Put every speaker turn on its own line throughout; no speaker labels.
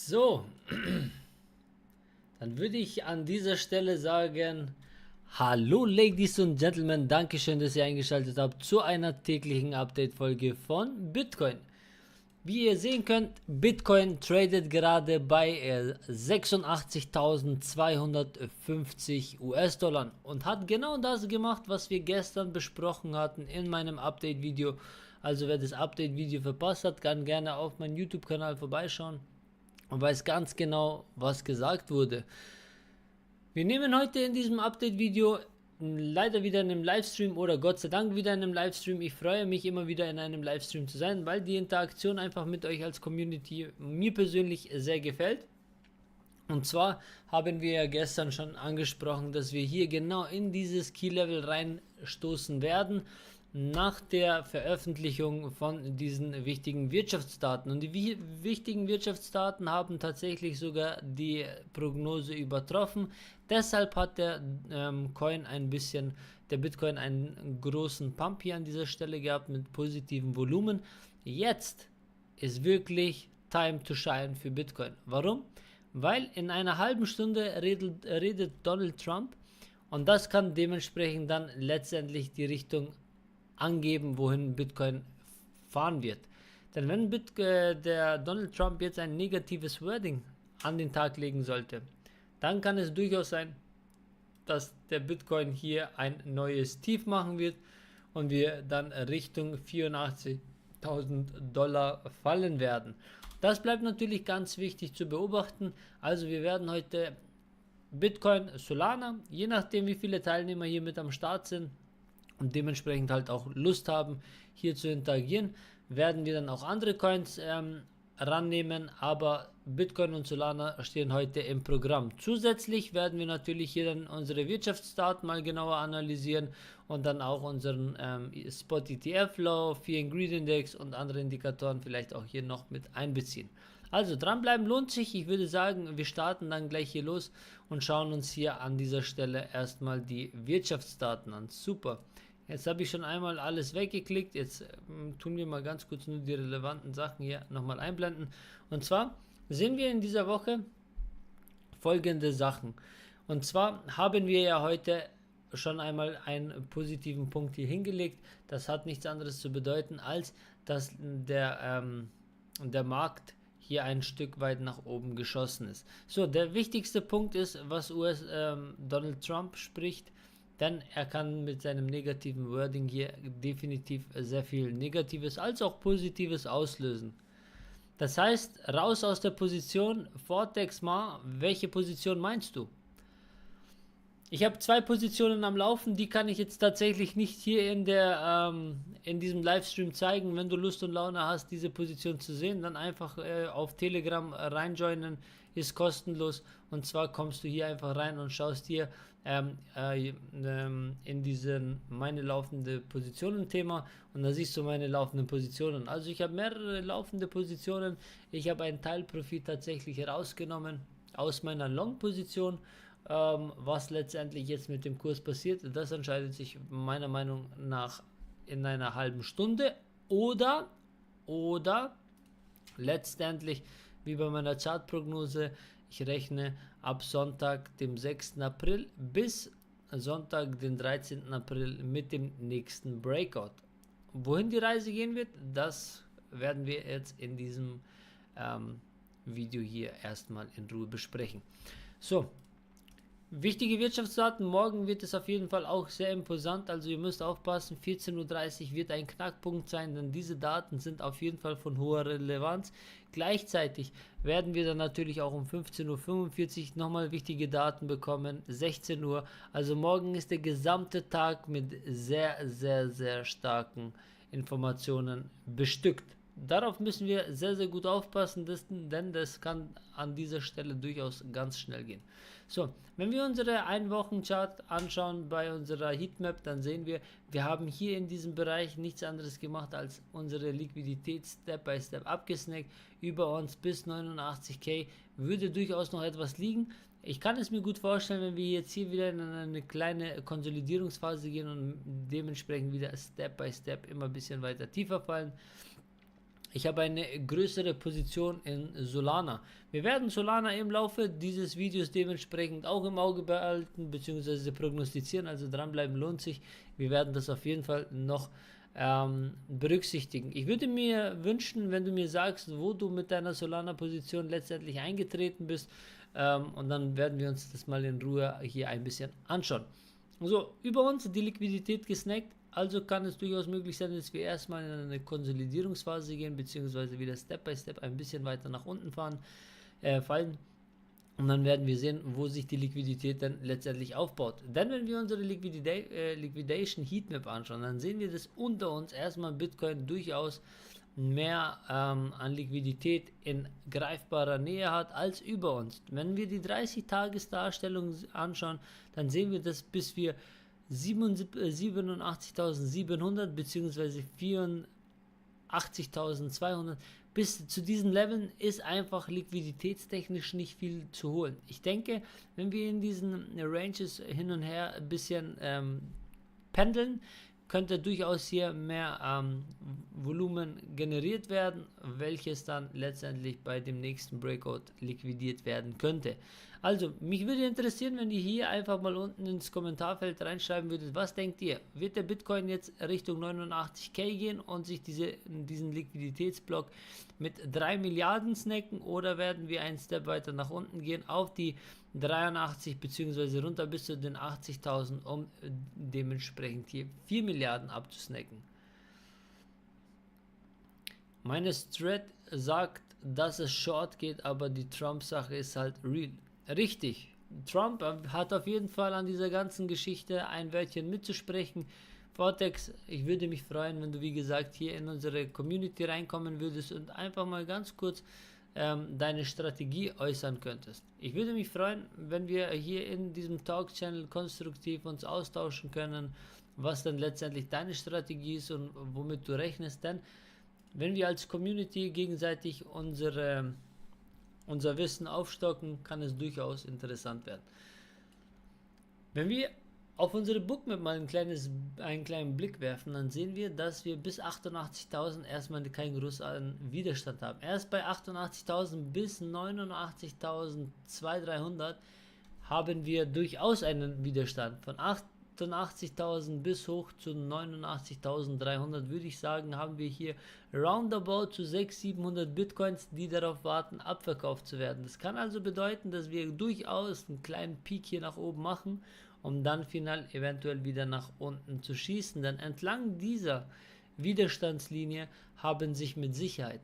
So, dann würde ich an dieser Stelle sagen, hallo Ladies und Gentlemen, Dankeschön, dass ihr eingeschaltet habt zu einer täglichen Update-Folge von Bitcoin. Wie ihr sehen könnt, Bitcoin tradet gerade bei 86.250 US-Dollar und hat genau das gemacht, was wir gestern besprochen hatten in meinem Update-Video. Also wer das Update-Video verpasst hat, kann gerne auf meinen YouTube-Kanal vorbeischauen und weiß ganz genau, was gesagt wurde. Wir nehmen heute in diesem Update-Video leider wieder in einem Livestream oder Gott sei Dank wieder in einem Livestream. Ich freue mich immer wieder in einem Livestream zu sein, weil die Interaktion einfach mit euch als Community mir persönlich sehr gefällt. Und zwar haben wir ja gestern schon angesprochen, dass wir hier genau in dieses Key-Level reinstoßen werden nach der Veröffentlichung von diesen wichtigen Wirtschaftsdaten. Und die wichtigen Wirtschaftsdaten haben tatsächlich sogar die Prognose übertroffen. Deshalb hat der Bitcoin einen großen Pump hier an dieser Stelle gehabt mit positivem Volumen. Jetzt ist wirklich Time to shine für Bitcoin. Warum? Weil in einer halben Stunde redet Donald Trump und das kann dementsprechend dann letztendlich die Richtung angeben, wohin Bitcoin fahren wird. Denn wenn der Donald Trump jetzt ein negatives Wording an den Tag legen sollte, dann kann es durchaus sein, dass der Bitcoin hier ein neues Tief machen wird und wir dann Richtung 84.000 Dollar fallen werden. Das bleibt natürlich ganz wichtig zu beobachten. Also wir werden heute Bitcoin, Solana, je nachdem wie viele Teilnehmer hier mit am Start sind und dementsprechend halt auch Lust haben, hier zu interagieren, werden wir dann auch andere Coins rannehmen, aber Bitcoin und Solana stehen heute im Programm. Zusätzlich werden wir natürlich hier dann unsere Wirtschaftsdaten mal genauer analysieren und dann auch unseren Spot ETF Flow, Fear and Greed Index und andere Indikatoren vielleicht auch hier noch mit einbeziehen. Also dranbleiben lohnt sich. Ich würde sagen, wir starten dann gleich hier los und schauen uns hier an dieser Stelle erstmal die Wirtschaftsdaten an. Super. Jetzt habe ich schon einmal alles weggeklickt. Jetzt tun wir mal ganz kurz nur die relevanten Sachen hier nochmal einblenden. Und zwar sehen wir in dieser Woche folgende Sachen. Und zwar haben wir ja heute schon einmal einen positiven Punkt hier hingelegt. Das hat nichts anderes zu bedeuten, als dass der Markt hier ein Stück weit nach oben geschossen ist. So, der wichtigste Punkt ist, was Donald Trump spricht. Denn er kann mit seinem negativen Wording hier definitiv sehr viel Negatives als auch Positives auslösen. Das heißt, raus aus der Position, Vortex mal, welche Position meinst du? Ich habe zwei Positionen am Laufen, die kann ich jetzt tatsächlich nicht hier in diesem Livestream zeigen. Wenn du Lust und Laune hast, diese Position zu sehen, dann einfach auf Telegram reinjoinen, ist kostenlos. Und zwar kommst du hier einfach rein und schaust hier in diesen meine laufende Positionen Thema und da siehst du meine laufenden Positionen. Also ich habe mehrere laufende Positionen. Ich habe einen Teilprofit tatsächlich herausgenommen aus meiner Long-Position. Was letztendlich jetzt mit dem Kurs passiert, das entscheidet sich meiner Meinung nach in einer halben Stunde oder letztendlich wie bei meiner Chartprognose, ich rechne ab Sonntag, dem 6. April bis Sonntag, den 13. April mit dem nächsten Breakout. Wohin die Reise gehen wird, das werden wir jetzt in diesem Video hier erstmal in Ruhe besprechen. So, wichtige Wirtschaftsdaten, morgen wird es auf jeden Fall auch sehr imposant, also ihr müsst aufpassen, 14:30 Uhr wird ein Knackpunkt sein, denn diese Daten sind auf jeden Fall von hoher Relevanz. Gleichzeitig werden wir dann natürlich auch um 15:45 Uhr nochmal wichtige Daten bekommen, 16 Uhr, also morgen ist der gesamte Tag mit sehr, sehr, sehr starken Informationen bestückt. Darauf müssen wir sehr, sehr gut aufpassen, denn das kann an dieser Stelle durchaus ganz schnell gehen. So, wenn wir unsere Ein-Wochen-Chart anschauen bei unserer Heatmap, dann sehen wir, wir haben hier in diesem Bereich nichts anderes gemacht, als unsere Liquidität Step by Step abgesnackt. Über uns bis 89k würde durchaus noch etwas liegen. Ich kann es mir gut vorstellen, wenn wir jetzt hier wieder in eine kleine Konsolidierungsphase gehen und dementsprechend wieder Step by Step immer ein bisschen weiter tiefer fallen. ich habe eine größere Position in Solana. Wir werden Solana im Laufe dieses Videos dementsprechend auch im Auge behalten bzw. prognostizieren, also dranbleiben lohnt sich. Wir werden das auf jeden Fall noch berücksichtigen. Ich würde mir wünschen, wenn du mir sagst, wo du mit deiner Solana-Position letztendlich eingetreten bist, und dann werden wir uns das mal in Ruhe hier ein bisschen anschauen. So, über uns die Liquidität gesnackt, also kann es durchaus möglich sein, dass wir erstmal in eine Konsolidierungsphase gehen, beziehungsweise wieder Step by Step ein bisschen weiter nach unten fallen. Und dann werden wir sehen, wo sich die Liquidität dann letztendlich aufbaut. Denn wenn wir unsere Liquidation Heatmap anschauen, dann sehen wir, dass unter uns erstmal Bitcoin durchaus mehr an Liquidität in greifbarer Nähe hat als über uns. Wenn wir die 30-Tages-Darstellung anschauen, dann sehen wir, dass bis wir 87.700 bzw. 84.200 bis zu diesen Leveln ist einfach liquiditätstechnisch nicht viel zu holen. Ich denke, wenn wir in diesen Ranges hin und her ein bisschen pendeln, könnte durchaus hier mehr Volumen generiert werden, welches dann letztendlich bei dem nächsten Breakout liquidiert werden könnte. Also, mich würde interessieren, wenn ihr hier einfach mal unten ins Kommentarfeld reinschreiben würdet, was denkt ihr? Wird der Bitcoin jetzt Richtung 89k gehen und sich diesen Liquiditätsblock mit 3 Milliarden snacken, oder werden wir einen Step weiter nach unten gehen auf die 83 bzw. runter bis zu den 80.000, um dementsprechend hier 4 Milliarden abzusnacken? Meine Strat sagt, dass es short geht, aber die Trump-Sache ist halt real. Richtig, Trump hat auf jeden Fall an dieser ganzen Geschichte ein Wörtchen mitzusprechen. Vortex, ich würde mich freuen, wenn du, wie gesagt, hier in unsere Community reinkommen würdest und einfach mal ganz kurz deine Strategie äußern könntest. Ich würde mich freuen, wenn wir hier in diesem Talk-Channel konstruktiv uns austauschen können, was dann letztendlich deine Strategie ist und womit du rechnest, denn wenn wir als Community gegenseitig unser Wissen aufstocken, kann es durchaus interessant werden. Wenn wir auf unsere Bookmap mal einen kleinen Blick werfen, dann sehen wir, dass wir bis 88.000 erstmal keinen großen Widerstand haben. Erst bei 88.000 bis 89.200-300 haben wir durchaus einen Widerstand. Von 88.000 bis hoch zu 89.300 würde ich sagen, haben wir hier roundabout zu 600-700 Bitcoins, die darauf warten, abverkauft zu werden. Das kann also bedeuten, dass wir durchaus einen kleinen Peak hier nach oben machen, um dann final eventuell wieder nach unten zu schießen. Denn entlang dieser Widerstandslinie haben sich mit Sicherheit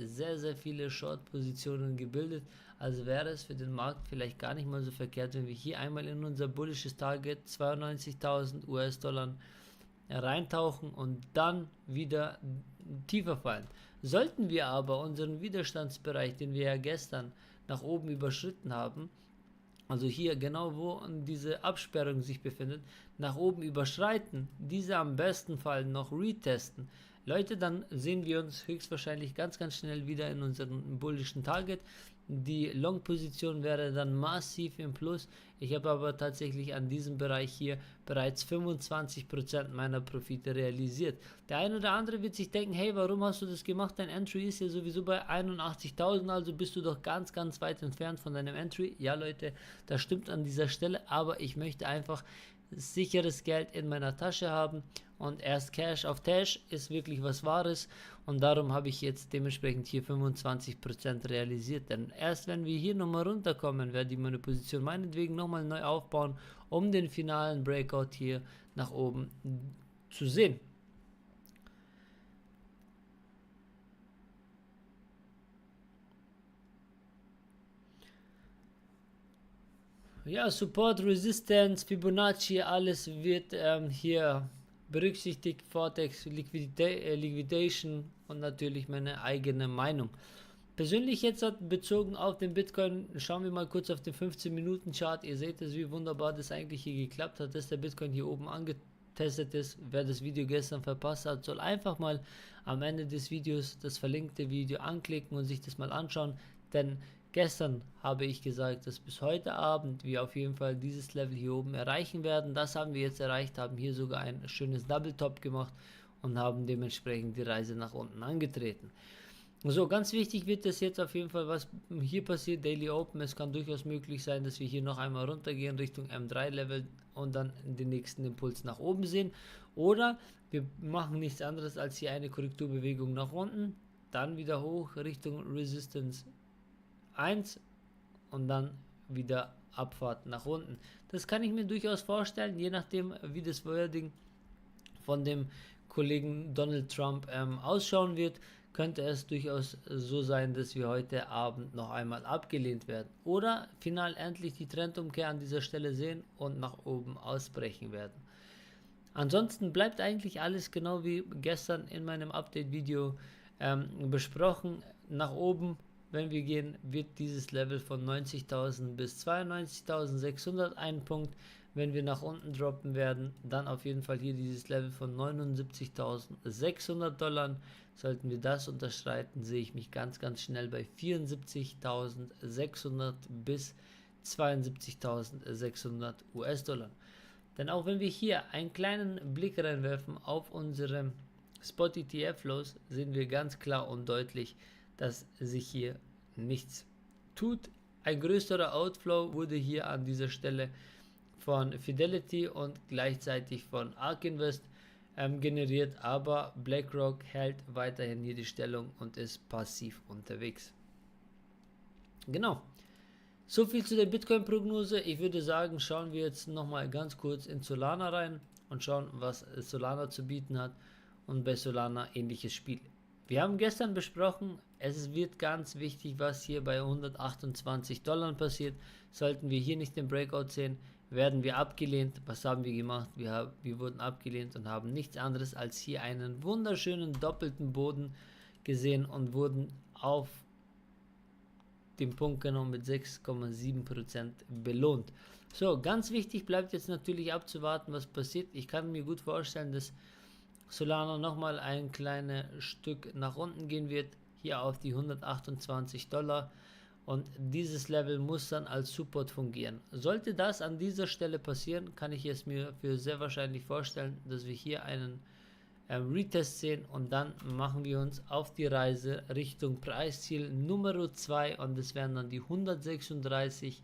sehr, sehr viele Short-Positionen gebildet. Also wäre es für den Markt vielleicht gar nicht mal so verkehrt, wenn wir hier einmal in unser bullisches Target 92.000 US-Dollar reintauchen und dann wieder tiefer fallen. Sollten wir aber unseren Widerstandsbereich, den wir ja gestern nach oben überschritten haben, also hier genau wo diese Absperrung sich befindet, nach oben überschreiten, diese am besten Fall noch retesten, Leute, dann sehen wir uns höchstwahrscheinlich ganz, ganz schnell wieder in unserem bullischen Target. Die Long-Position wäre dann massiv im Plus. Ich habe aber tatsächlich an diesem Bereich hier bereits 25% meiner Profite realisiert. Der eine oder andere wird sich denken, hey, warum hast du das gemacht? Dein Entry ist ja sowieso bei 81.000, also bist du doch ganz, ganz weit entfernt von deinem Entry. Ja, Leute, das stimmt an dieser Stelle, aber ich möchte einfach sicheres Geld in meiner Tasche haben, und erst Cash auf Tash ist wirklich was Wahres, und darum habe ich jetzt dementsprechend hier 25% realisiert, denn erst wenn wir hier nochmal runterkommen, werde ich meine Position meinetwegen nochmal neu aufbauen, um den finalen Breakout hier nach oben zu sehen. Ja, Support, Resistance, Fibonacci, alles wird hier berücksichtigt, Vortex, Liquidation und natürlich meine eigene Meinung. Persönlich jetzt bezogen auf den Bitcoin, schauen wir mal kurz auf den 15-Minuten-Chart. Ihr seht es, wie wunderbar das eigentlich hier geklappt hat, dass der Bitcoin hier oben angetestet ist. Wer das Video gestern verpasst hat, soll einfach mal am Ende des Videos das verlinkte Video anklicken und sich das mal anschauen, denn gestern habe ich gesagt, dass bis heute Abend wir auf jeden Fall dieses Level hier oben erreichen werden. Das haben wir jetzt erreicht, haben hier sogar ein schönes Double Top gemacht und haben dementsprechend die Reise nach unten angetreten. So, ganz wichtig wird es jetzt auf jeden Fall, was hier passiert, Daily Open. Es kann durchaus möglich sein, dass wir hier noch einmal runtergehen Richtung M3-Level und dann den nächsten Impuls nach oben sehen. Oder wir machen nichts anderes als hier eine Korrekturbewegung nach unten, dann wieder hoch Richtung Resistance 1 und dann wieder Abfahrt nach unten. Das kann ich mir durchaus vorstellen, je nachdem, wie das Wording von dem Kollegen Donald Trump ausschauen wird, könnte es durchaus so sein, dass wir heute Abend noch einmal abgelehnt werden oder final endlich die Trendumkehr an dieser Stelle sehen und nach oben ausbrechen werden. Ansonsten bleibt eigentlich alles genau wie gestern in meinem Update-Video besprochen. Nach oben, wenn wir gehen, wird dieses Level von 90.000 bis 92.600 ein Punkt. Wenn wir nach unten droppen werden, dann auf jeden Fall hier dieses Level von 79.600 Dollar. Sollten wir das unterschreiten, sehe ich mich ganz schnell bei 74.600 bis 72.600 US-Dollar. Denn auch wenn wir hier einen kleinen Blick reinwerfen auf unsere Spot-ETF-Flows, sehen wir ganz klar und deutlich, dass sich hier nichts tut. Ein größerer Outflow wurde hier an dieser Stelle von Fidelity und gleichzeitig von ARK Invest generiert, aber BlackRock hält weiterhin hier die Stellung und ist passiv unterwegs. Genau. So viel zu der Bitcoin-Prognose. Ich würde sagen, schauen wir jetzt nochmal ganz kurz in Solana rein und schauen, was Solana zu bieten hat und bei Solana ähnliches Spiel. Wir haben gestern besprochen, es wird ganz wichtig, was hier bei 128 Dollar passiert. Sollten wir hier nicht den Breakout sehen, werden wir abgelehnt. Was haben wir gemacht? Wir wurden abgelehnt und haben nichts anderes als hier einen wunderschönen doppelten Boden gesehen und wurden auf den Punkt genommen mit 6,7% belohnt. So, ganz wichtig bleibt jetzt natürlich abzuwarten, was passiert. Ich kann mir gut vorstellen, dass Solana nochmal ein kleines Stück nach unten gehen wird, hier auf die 128 Dollar. Und dieses Level muss dann als Support fungieren. Sollte das an dieser Stelle passieren, kann ich es mir für sehr wahrscheinlich vorstellen, dass wir hier einen Retest sehen und dann machen wir uns auf die Reise Richtung Preisziel Nummer 2 und das wären dann die 136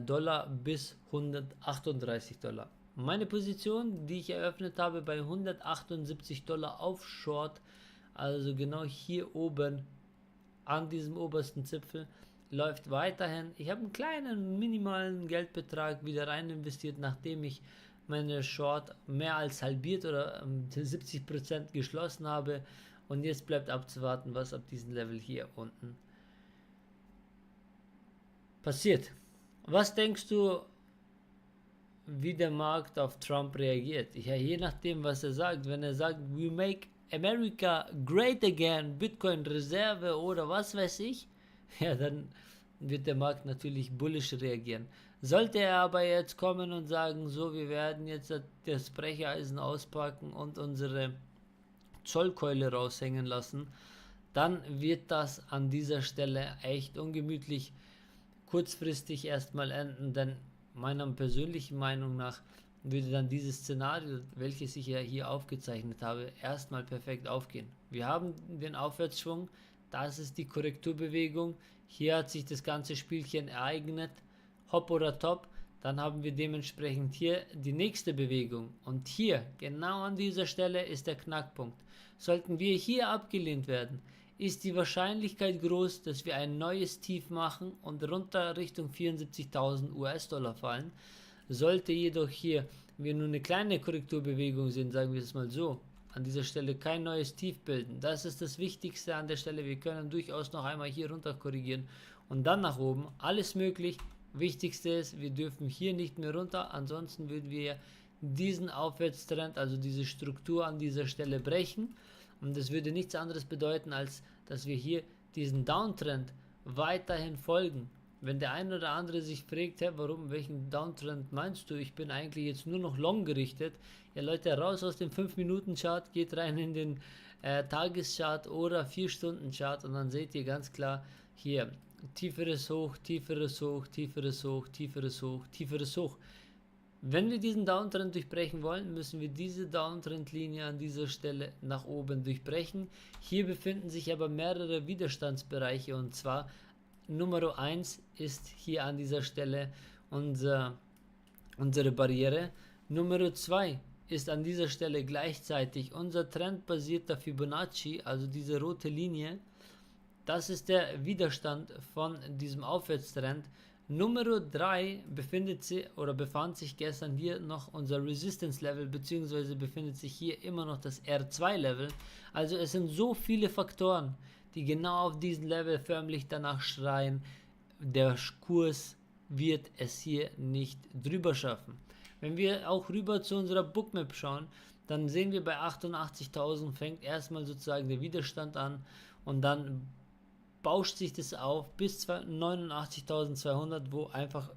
Dollar bis 138 Dollar. Meine Position, die ich eröffnet habe bei 178 Dollar auf Short, also genau hier oben an diesem obersten Zipfel, läuft weiterhin. Ich habe einen kleinen minimalen Geldbetrag wieder rein investiert, nachdem ich meine Short mehr als halbiert oder 70% geschlossen habe, und jetzt bleibt abzuwarten, was ab diesem Level hier unten passiert. Was denkst du, wie der Markt auf Trump reagiert? Ja, je nachdem, was er sagt. Wenn er sagt, we make America great again, Bitcoin Reserve oder was weiß ich, ja, dann wird der Markt natürlich bullish reagieren. Sollte er aber jetzt kommen und sagen, so, wir werden jetzt das Brecheisen auspacken und unsere Zollkeule raushängen lassen, dann wird das an dieser Stelle echt ungemütlich kurzfristig erstmal enden, denn meiner persönlichen Meinung nach würde dann dieses Szenario, welches ich ja hier aufgezeichnet habe, erstmal perfekt aufgehen. Wir haben den Aufwärtsschwung, das ist die Korrekturbewegung, hier hat sich das ganze Spielchen ereignet, Hop oder Top, dann haben wir dementsprechend hier die nächste Bewegung und hier, genau an dieser Stelle ist der Knackpunkt. Sollten wir hier abgelehnt werden, ist die Wahrscheinlichkeit groß, dass wir ein neues Tief machen und runter Richtung 74.000 US-Dollar fallen. Sollte jedoch hier wir nur eine kleine Korrekturbewegung sehen, sagen wir es mal so, an dieser Stelle kein neues Tief bilden. Das ist das Wichtigste an der Stelle. Wir können durchaus noch einmal hier runter korrigieren und dann nach oben. Alles möglich. Wichtigste ist, wir dürfen hier nicht mehr runter. Ansonsten würden wir diesen Aufwärtstrend, also diese Struktur an dieser Stelle brechen. Und das würde nichts anderes bedeuten, als dass wir hier diesen Downtrend weiterhin folgen. Wenn der eine oder andere sich fragt, hey, warum, welchen Downtrend meinst du? Ich bin eigentlich jetzt nur noch long gerichtet. Ja Leute, raus aus dem 5-Minuten-Chart, geht rein in den Tageschart oder 4-Stunden-Chart und dann seht ihr ganz klar hier tieferes Hoch, tieferes Hoch, tieferes Hoch, tieferes Hoch, tieferes Hoch. Wenn wir diesen Downtrend durchbrechen wollen, müssen wir diese Downtrend-Linie an dieser Stelle nach oben durchbrechen. Hier befinden sich aber mehrere Widerstandsbereiche, und zwar Nummer 1 ist hier an dieser Stelle unsere Barriere. Nummer 2 ist an dieser Stelle gleichzeitig unser trendbasierter Fibonacci, also diese rote Linie. Das ist der Widerstand von diesem Aufwärtstrend. Nummer 3 befand sich gestern hier noch unser Resistance Level, beziehungsweise befindet sich hier immer noch das R2 Level. Also es sind so viele Faktoren, die genau auf diesem Level förmlich danach schreien, der Kurs wird es hier nicht drüber schaffen. Wenn wir auch rüber zu unserer Bookmap schauen, dann sehen wir, bei 88.000 fängt erstmal sozusagen der Widerstand an und dann bauscht sich das auf bis 89.200, wo einfach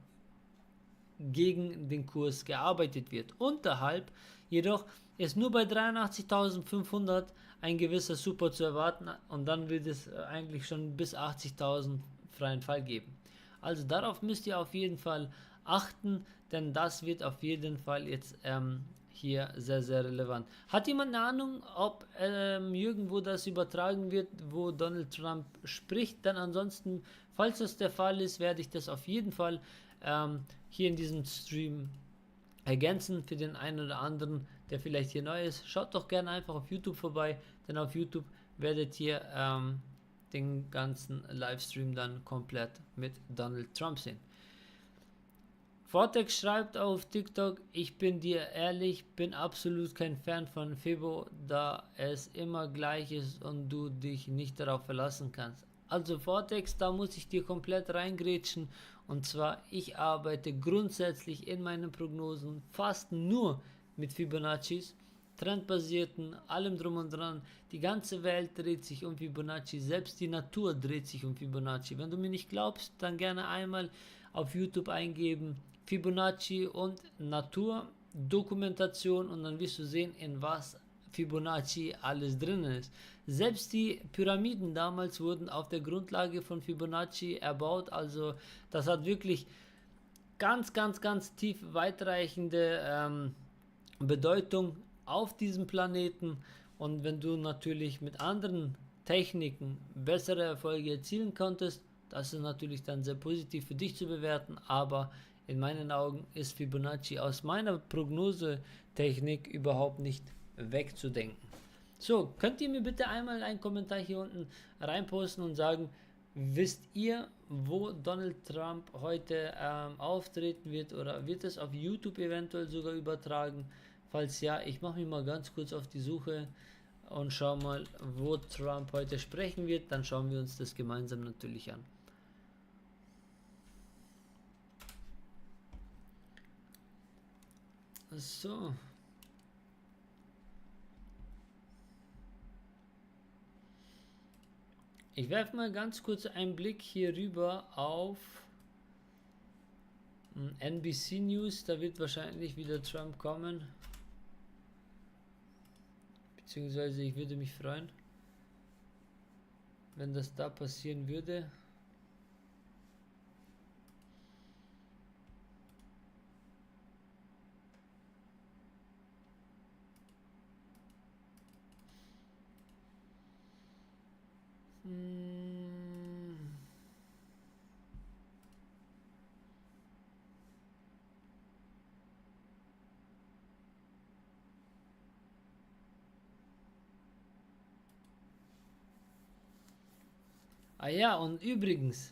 gegen den Kurs gearbeitet wird. Unterhalb jedoch ist nur bei 83.500 ein gewisser Support zu erwarten, und dann wird es eigentlich schon bis 80.000 freien Fall geben. Also darauf müsst ihr auf jeden Fall achten, denn das wird auf jeden Fall jetzt hier sehr, sehr relevant. Hat jemand eine Ahnung, ob irgendwo das übertragen wird, wo Donald Trump spricht? Dann ansonsten, falls das der Fall ist, werde ich das auf jeden Fall hier in diesem Stream ergänzen für den einen oder anderen, der vielleicht hier neu ist. Schaut doch gerne einfach auf YouTube vorbei, denn auf YouTube werdet ihr den ganzen Livestream dann komplett mit Donald Trump sehen. Vortex schreibt auf TikTok: Ich bin dir ehrlich, bin absolut kein Fan von Fibo, da es immer gleich ist und du dich nicht darauf verlassen kannst. Also Vortex, da muss ich dir komplett reingrätschen, und zwar, ich arbeite grundsätzlich in meinen Prognosen fast nur mit Fibonaccis, trendbasierten, allem drum und dran. Die ganze Welt dreht sich um Fibonacci, selbst die Natur dreht sich um Fibonacci. Wenn du mir nicht glaubst, dann gerne einmal auf YouTube eingeben, Fibonacci und Natur, Dokumentation, und dann wirst du sehen, in was Fibonacci alles drin ist. Selbst die Pyramiden damals wurden auf der Grundlage von Fibonacci erbaut, also das hat wirklich ganz, ganz, ganz tief weitreichende Bedeutung auf diesem Planeten. Und wenn du natürlich mit anderen Techniken bessere Erfolge erzielen konntest, das ist natürlich dann sehr positiv für dich zu bewerten, aber in meinen Augen ist Fibonacci aus meiner Prognosetechnik überhaupt nicht wegzudenken. So, könnt ihr mir bitte einmal einen Kommentar hier unten reinposten und sagen, wisst ihr, wo Donald Trump heute auftreten wird, oder wird es auf YouTube eventuell sogar übertragen? Falls ja, ich mache mich mal ganz kurz auf die Suche und schau mal, wo Trump heute sprechen wird, dann schauen wir uns das gemeinsam natürlich an. So. Ich werfe mal ganz kurz einen Blick hier rüber auf NBC News. Da wird wahrscheinlich wieder Trump kommen. Beziehungsweise ich würde mich freuen, wenn das da passieren würde. Ah ja, und übrigens,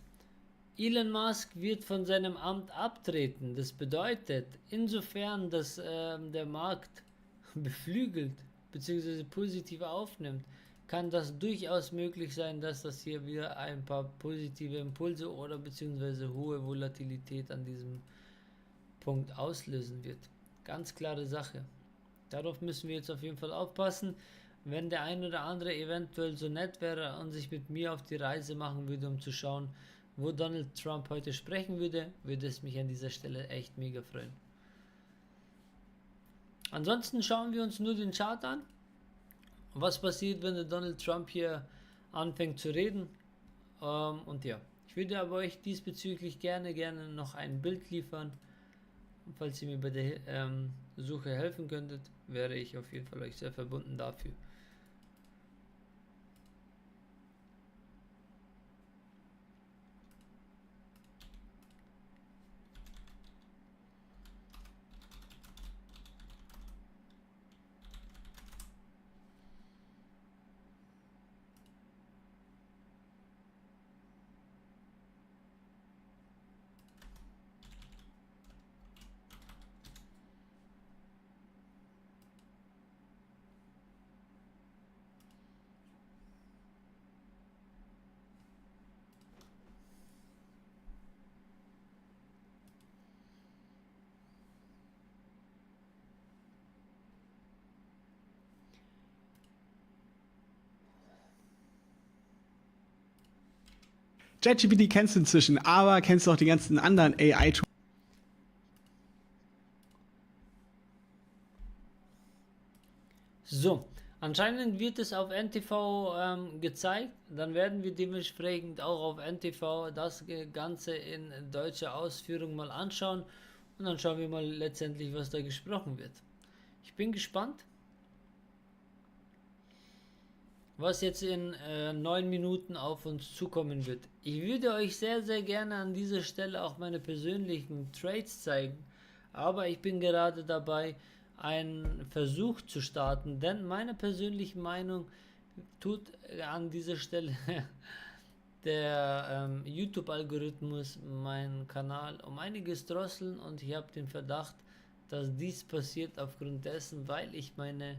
Elon Musk wird von seinem Amt abtreten. Das bedeutet, insofern, dass der Markt beflügelt bzw. positiv aufnimmt, kann das durchaus möglich sein, dass das hier wieder ein paar positive Impulse oder bzw. hohe Volatilität an diesem Punkt auslösen wird. Ganz klare Sache. Darauf müssen wir jetzt auf jeden Fall aufpassen. Wenn der ein oder andere eventuell so nett wäre und sich mit mir auf die Reise machen würde, um zu schauen, wo Donald Trump heute sprechen würde, würde es mich an dieser Stelle echt mega freuen. Ansonsten schauen wir uns nur den Chart an. Was passiert, wenn der Donald Trump hier anfängt zu reden? Und ja, ich würde aber euch diesbezüglich gerne noch ein Bild liefern, Falls ihr mir bei der Suche helfen könntet, wäre ich auf jeden Fall euch sehr verbunden dafür.
ChatGPT kennst du inzwischen, aber kennst du auch die ganzen anderen AI-Tools?
So, anscheinend wird es auf NTV gezeigt, dann werden wir dementsprechend auch auf NTV das Ganze in deutscher Ausführung mal anschauen und dann schauen wir mal letztendlich, was da gesprochen wird. Ich bin gespannt, was jetzt in 9 Minuten auf uns zukommen wird. Ich würde euch sehr, sehr gerne an dieser Stelle auch meine persönlichen Trades zeigen, aber ich bin gerade dabei, einen Versuch zu starten, denn meine persönliche Meinung tut an dieser Stelle der YouTube-Algorithmus meinen Kanal um einiges drosseln und ich habe den Verdacht, dass dies passiert aufgrund dessen, weil ich meine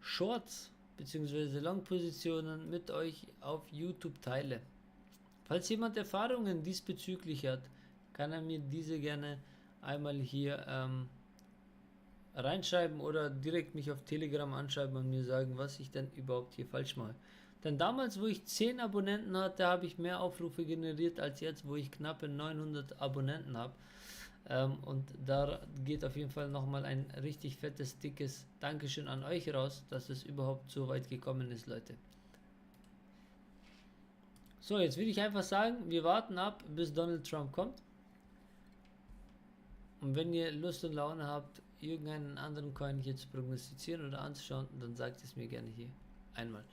Shorts bzw. Long-Positionen mit euch auf YouTube teile. Falls jemand Erfahrungen diesbezüglich hat, kann er mir diese gerne einmal hier reinschreiben oder direkt mich auf Telegram anschreiben und mir sagen, was ich denn überhaupt hier falsch mache. Denn damals, wo ich 10 Abonnenten hatte, habe ich mehr Aufrufe generiert als jetzt, wo ich knappe 900 Abonnenten habe. Und da geht auf jeden Fall nochmal ein richtig fettes, dickes Dankeschön an euch raus, dass es überhaupt so weit gekommen ist, Leute. So, jetzt will ich einfach sagen, wir warten ab, bis Donald Trump kommt. Und wenn ihr Lust und Laune habt, irgendeinen anderen Coin hier zu prognostizieren oder anzuschauen, dann sagt es mir gerne hier einmal.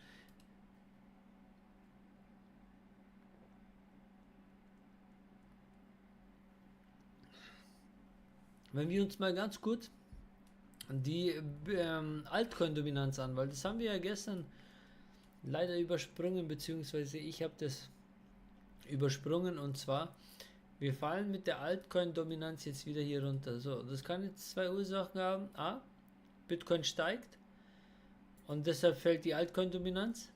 Wenn wir uns mal ganz kurz die Altcoin-Dominanz an, weil das haben wir ja gestern leider übersprungen, beziehungsweise ich habe das übersprungen, und zwar wir fallen mit der Altcoin-Dominanz jetzt wieder hier runter. So, das kann jetzt zwei Ursachen haben. A, Bitcoin steigt und deshalb fällt die Altcoin-Dominanz.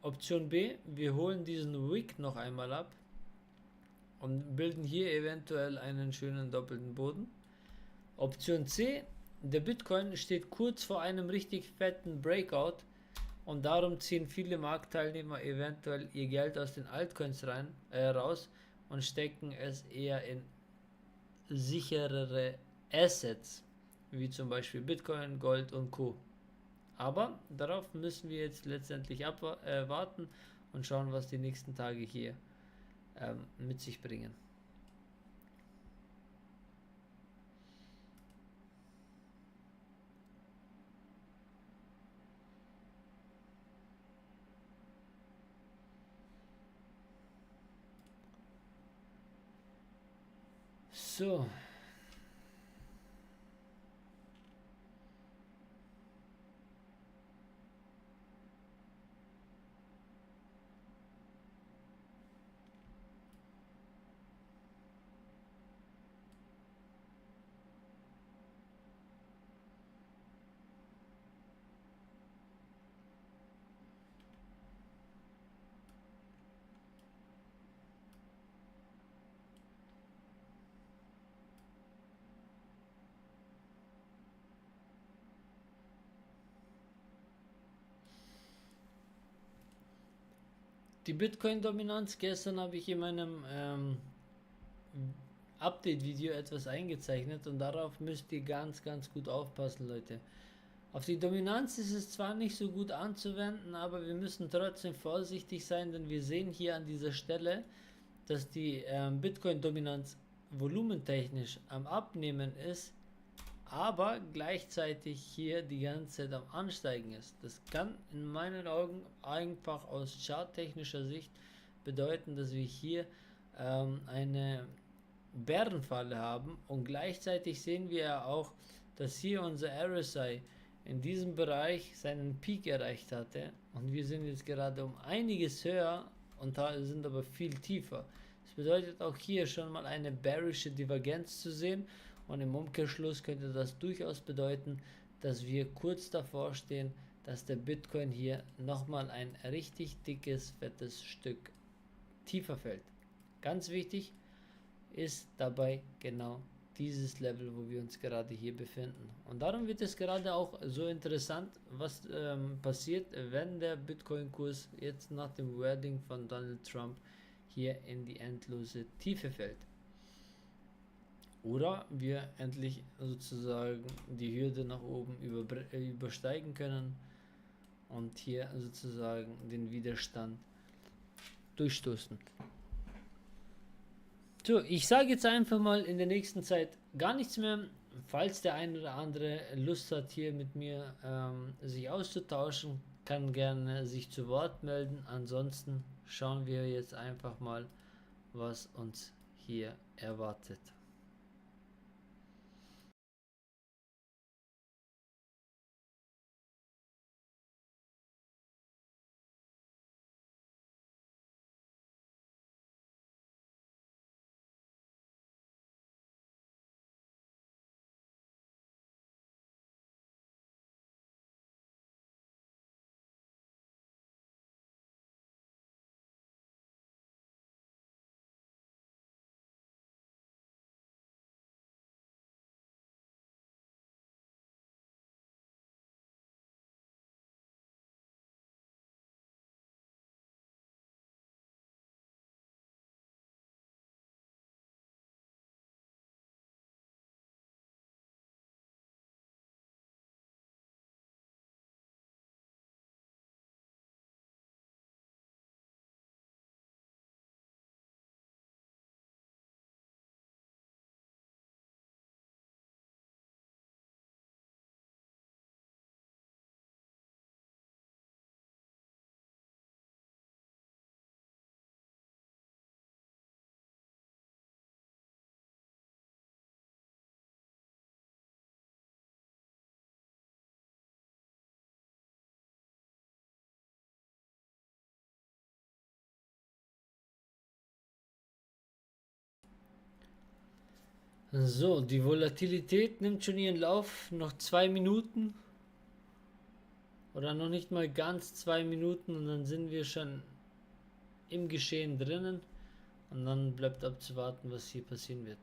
Option B, wir holen diesen Wick noch einmal ab und bilden hier eventuell einen schönen doppelten Boden. Option C, der Bitcoin steht kurz vor einem richtig fetten Breakout und darum ziehen viele Marktteilnehmer eventuell ihr Geld aus den Altcoins raus und stecken es eher in sicherere Assets, wie zum Beispiel Bitcoin, Gold und Co. Aber darauf müssen wir jetzt letztendlich warten und schauen, was die nächsten Tage hier mit sich bringen. So. Die Bitcoin-Dominanz, gestern habe ich in meinem Update-Video etwas eingezeichnet und darauf müsst ihr ganz, ganz gut aufpassen, Leute. Auf die Dominanz ist es zwar nicht so gut anzuwenden, aber wir müssen trotzdem vorsichtig sein, denn wir sehen hier an dieser Stelle, dass die Bitcoin-Dominanz volumentechnisch am Abnehmen ist, aber gleichzeitig hier die ganze Zeit am Ansteigen ist. Das kann in meinen Augen einfach aus charttechnischer Sicht bedeuten, dass wir hier eine Bärenfalle haben, und gleichzeitig sehen wir ja auch, dass hier unser RSI in diesem Bereich seinen Peak erreicht hatte, und wir sind jetzt gerade um einiges höher und sind aber viel tiefer. Das bedeutet auch hier schon mal eine bearische Divergenz zu sehen, und im Umkehrschluss könnte das durchaus bedeuten, dass wir kurz davor stehen, dass der Bitcoin hier nochmal ein richtig dickes, fettes Stück tiefer fällt. Ganz wichtig ist dabei genau dieses Level, wo wir uns gerade hier befinden. Und darum wird es gerade auch so interessant, was passiert, wenn der Bitcoin-Kurs jetzt nach dem Wording von Donald Trump hier in die endlose Tiefe fällt. Oder wir endlich sozusagen die Hürde nach oben übersteigen können und hier sozusagen den Widerstand durchstoßen. So, ich sage jetzt einfach mal in der nächsten Zeit gar nichts mehr. Falls der ein oder andere Lust hat, hier mit mir sich auszutauschen, kann gerne sich zu Wort melden. Ansonsten schauen wir jetzt einfach mal, was uns hier erwartet. So, die Volatilität nimmt schon ihren Lauf, noch 2 Minuten oder noch nicht mal ganz 2 Minuten, und dann sind wir schon im Geschehen drinnen, und dann bleibt abzuwarten, was hier passieren wird.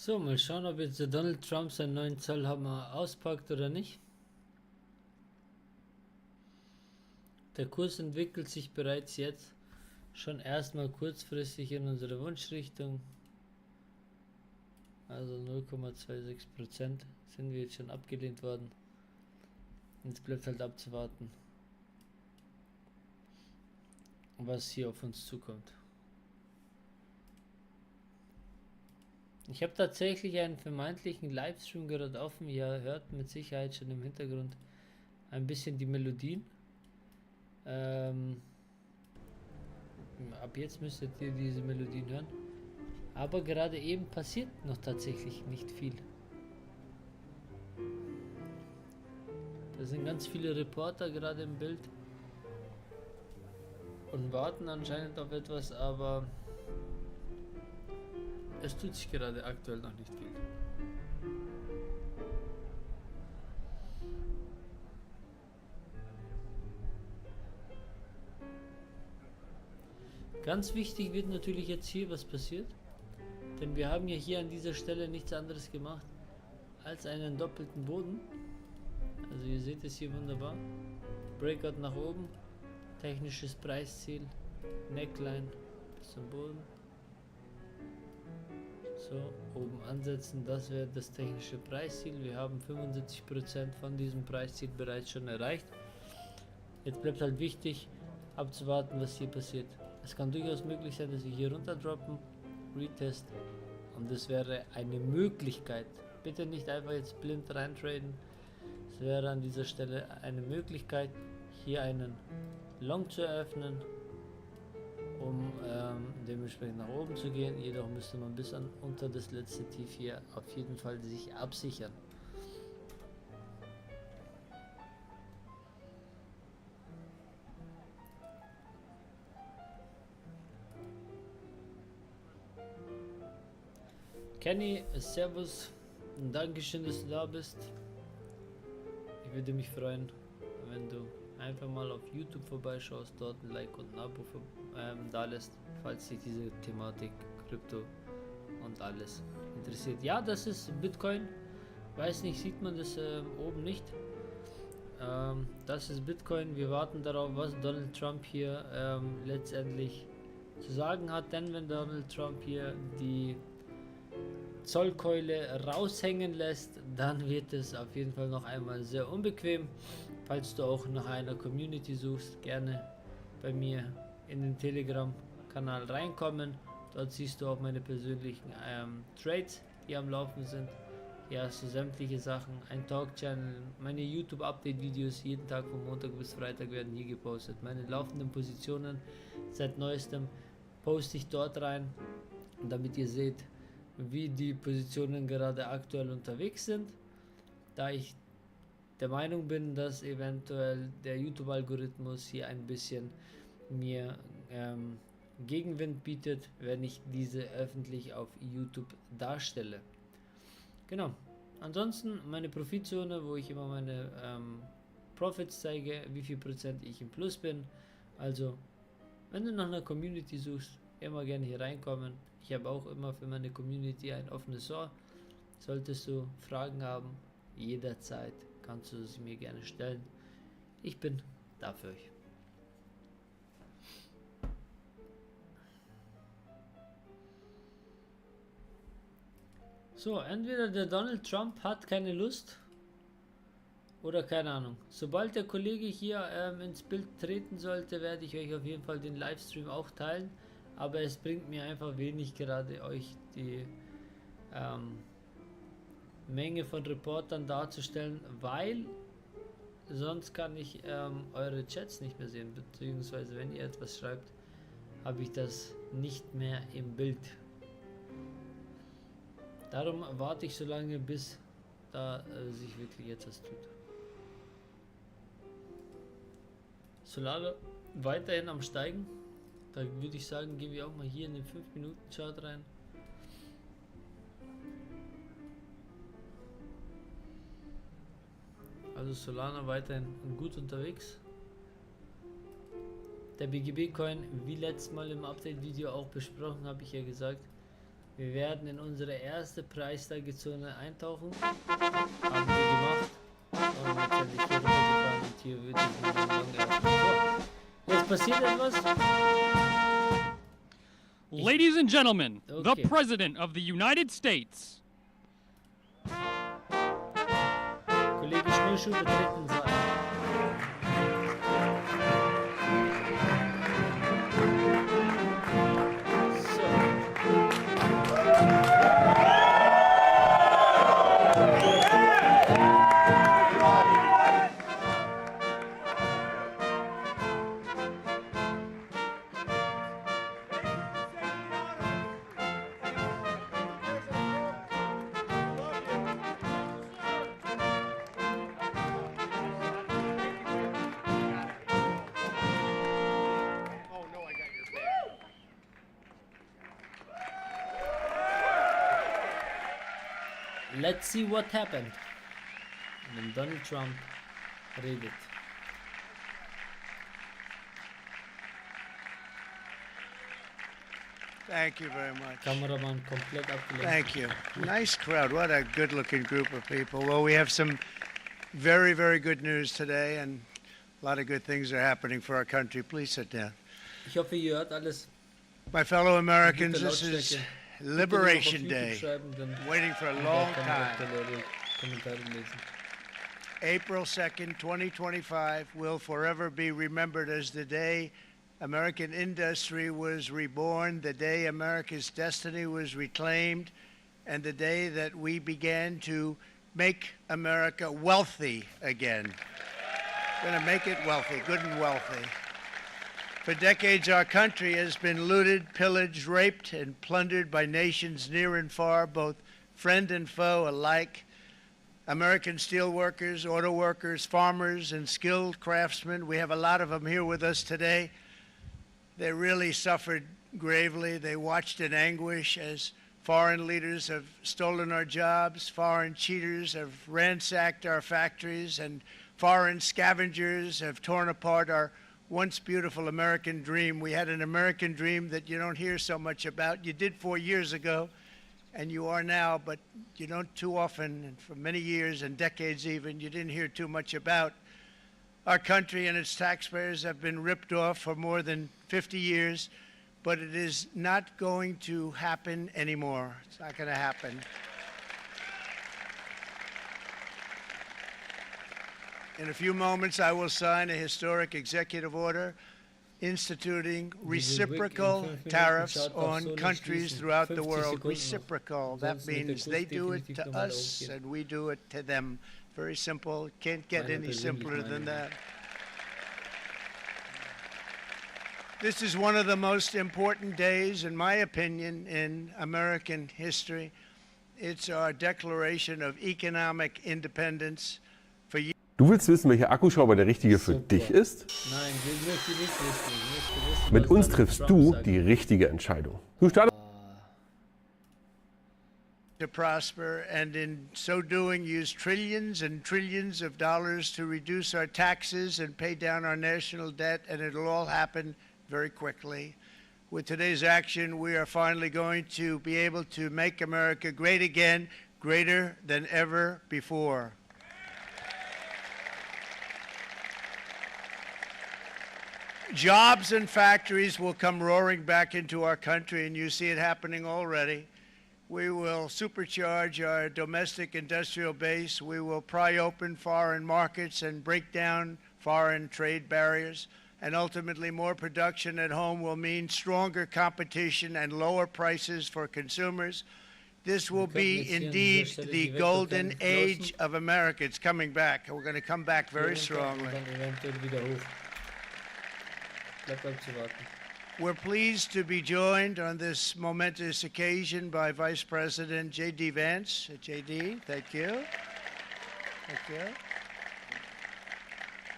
So, mal schauen, ob jetzt der Donald Trump seinen neuen Zollhammer auspackt oder nicht. Der Kurs entwickelt sich bereits jetzt schon erstmal kurzfristig in unsere Wunschrichtung. Also 0,26% sind wir jetzt schon abgelehnt worden. Jetzt bleibt halt abzuwarten, was hier auf uns zukommt. Ich habe tatsächlich einen vermeintlichen Livestream gerade offen. Ihr hört mit Sicherheit schon im Hintergrund ein bisschen die Melodien. Ab jetzt müsstet ihr diese Melodien hören. Aber gerade eben passiert noch tatsächlich nicht viel. Da sind ganz viele Reporter gerade im Bild und warten anscheinend auf etwas, aber es tut sich gerade aktuell noch nicht viel. Ganz wichtig wird natürlich jetzt hier, was passiert, denn wir haben ja hier an dieser Stelle nichts anderes gemacht als einen doppelten Boden. Also ihr seht es hier wunderbar. Breakout nach oben, technisches Preisziel, Neckline bis zum Boden. So, oben ansetzen, das wäre das technische Preisziel. Wir haben 75% von diesem Preisziel bereits schon erreicht. Jetzt bleibt halt wichtig abzuwarten, was hier passiert. Es kann durchaus möglich sein, dass wir hier runter droppen, Retest, und das wäre eine Möglichkeit. Bitte nicht einfach jetzt blind reintraden. Es wäre an dieser Stelle eine Möglichkeit, hier einen Long zu eröffnen, um dementsprechend nach oben zu gehen. Jedoch müsste man bis unter das letzte Tief hier auf jeden Fall sich absichern. Kenny, servus, Dankeschön, dass du da bist. Ich würde mich freuen, wenn du einfach mal auf YouTube vorbeischaust, dort ein Like und ein Abo da lässt, falls dich diese Thematik Krypto und alles interessiert. Ja, das ist Bitcoin. Weiß nicht, sieht man das oben nicht. Das ist Bitcoin. Wir warten darauf, was Donald Trump hier letztendlich zu sagen hat. Denn wenn Donald Trump hier die Zollkeule raushängen lässt, dann wird es auf jeden Fall noch einmal sehr unbequem. Falls du auch nach einer Community suchst, gerne bei mir in den Telegram-Kanal reinkommen. Dort siehst du auch meine persönlichen Trades, die am Laufen sind. Hier hast du sämtliche Sachen, ein Talk-Channel, meine YouTube-Update-Videos jeden Tag von Montag bis Freitag werden hier gepostet. Meine laufenden Positionen seit neuestem poste ich dort rein, damit ihr seht, wie die Positionen gerade aktuell unterwegs sind, da ich der Meinung bin, dass eventuell der YouTube-Algorithmus hier ein bisschen mir Gegenwind bietet, wenn ich diese öffentlich auf YouTube darstelle. Genau. Ansonsten meine Profitzone, wo ich immer meine Profits zeige, wie viel Prozent ich im Plus bin. Also, wenn du nach einer Community suchst, immer gerne hier reinkommen. Ich habe auch immer für meine Community ein offenes Ohr. Solltest du Fragen haben, jederzeit kannst du sie mir gerne stellen. Ich bin da für euch. So, entweder der Donald Trump hat keine Lust oder keine Ahnung. Sobald der Kollege hier ins Bild treten sollte, werde ich euch auf jeden Fall den Livestream auch teilen. Aber es bringt mir einfach wenig, gerade euch die Menge von Reportern darzustellen, weil sonst kann ich eure Chats nicht mehr sehen, beziehungsweise wenn ihr etwas schreibt, habe ich das nicht mehr im Bild. Darum warte ich so lange, bis da sich wirklich etwas tut. Solana weiterhin am Steigen. Da würde ich sagen, gehen wir auch mal hier in den 5-Minuten-Chart rein. Also Solana weiterhin gut unterwegs. Der BGB-Coin, wie letztes Mal im Update-Video auch besprochen, habe ich ja gesagt, Wir werden in unsere erste Preissteigerezone eintauchen. Haben wir gemacht. Und jetzt bin ich hier rübergefahren und hier würde ich mal lang eröffnen. So, jetzt passiert etwas.
Ladies and gentlemen,
Okay.
the President of the United States.
Kollege Schnürschuh betritt den Saal. Let's see what happened. Wenn Donald Trump redet.
Thank you very much.
Kameramann komplett abgelenkt.
Thank you. Nice crowd. What a good-looking group of people. Well, we have some very, very good news today, and a lot of good things are happening for our country. Please sit down.
Ich hoffe, ihr hört alles.
My fellow Americans,
Gute
this is
Lautstärke.
Liberation
Bitte
Day.
noch auf YouTube schreiben, dann
Waiting for a
kann
long
ich
time.
Kommentare lesen.
April 2nd, 2025 will forever be remembered as the day American industry was reborn, the day America's destiny was reclaimed, and the day that we began to make America wealthy again. Going to make it wealthy, good and wealthy. For decades, our country has been looted, pillaged, raped, and plundered by nations near and far, both friend and foe alike. American steel workers, auto workers, farmers, and skilled craftsmen. We have a lot of them here with us today. They really suffered gravely. They watched in anguish as foreign leaders have stolen our jobs, foreign cheaters have ransacked our factories, and foreign scavengers have torn apart our once beautiful American dream. We had an American dream that you don't hear so much about. You did 4 years ago, and you are now, but you don't too often, and for many years and decades even, you didn't hear too much about. Our country and its taxpayers have been ripped off for more than 50 years, but it is not going to happen anymore. It's not going to happen. In a few moments, I will sign a historic executive order instituting reciprocal tariffs on countries throughout the world. Reciprocal, that means they do it to us and we do it to them. Very simple, can't get any simpler than that. This is one of the most important days, in my opinion, in American history. It's our declaration of economic independence for years.
Du willst wissen, welcher Akkuschrauber der richtige für dich ist?
Nein, wir möchten nicht wissen. Ich möchte wissen,
Mit
was
uns
Donald
triffst
Trump
du
sagt.
die richtige Entscheidung. Du startest
To prosper, and in so doing use trillions and trillions of dollars to reduce our taxes and pay down our national debt, and it'll all happen very quickly. With today's action, we are finally going to be able to make America great again, greater than ever before. Jobs and factories will come roaring back into our country, and you see it happening already. We will supercharge our domestic industrial base. We will pry open foreign markets and break down foreign trade barriers. And ultimately, more production at home will mean stronger competition and lower prices for consumers. This will be indeed the golden age of America. It's coming back. We're going to come back very strongly. We're pleased to be joined on this momentous occasion by Vice President J.D. Vance. J.D., thank you. Thank you.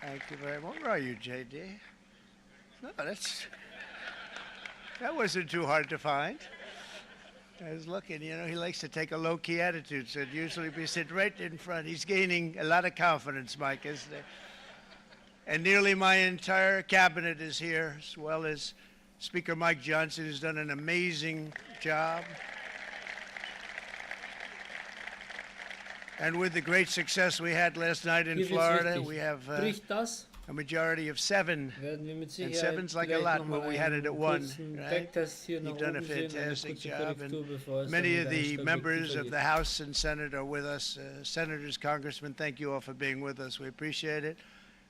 Thank you very much. Where are you, J.D.? No, that wasn't too hard to find. I was looking, you know, he likes to take a low-key attitude, so usually we sit right in front. He's gaining a lot of confidence, Mike, isn't he? And nearly my entire cabinet is here, as well as Speaker Mike Johnson, who's done an amazing job. And with the great success we had last night in
Hier wird's
Florida,
wichtig.
we have
Bricht das,
a majority of 7.
werden wir mit
And
Sicherheit
7's like a
gleich
lot
noch mal
when we had it at
einen
1,
kurzen
right?
Backtest hier nach
You've done a
oben sehen, eine
fantastic
kurze
job.
Korrektur,
And
bevor es dann
many
wieder
of
ein
the
Stück
members
tiefer
of
geht.
the House and Senate are with us. Senators, Congressmen, thank you all for being with us. We appreciate it.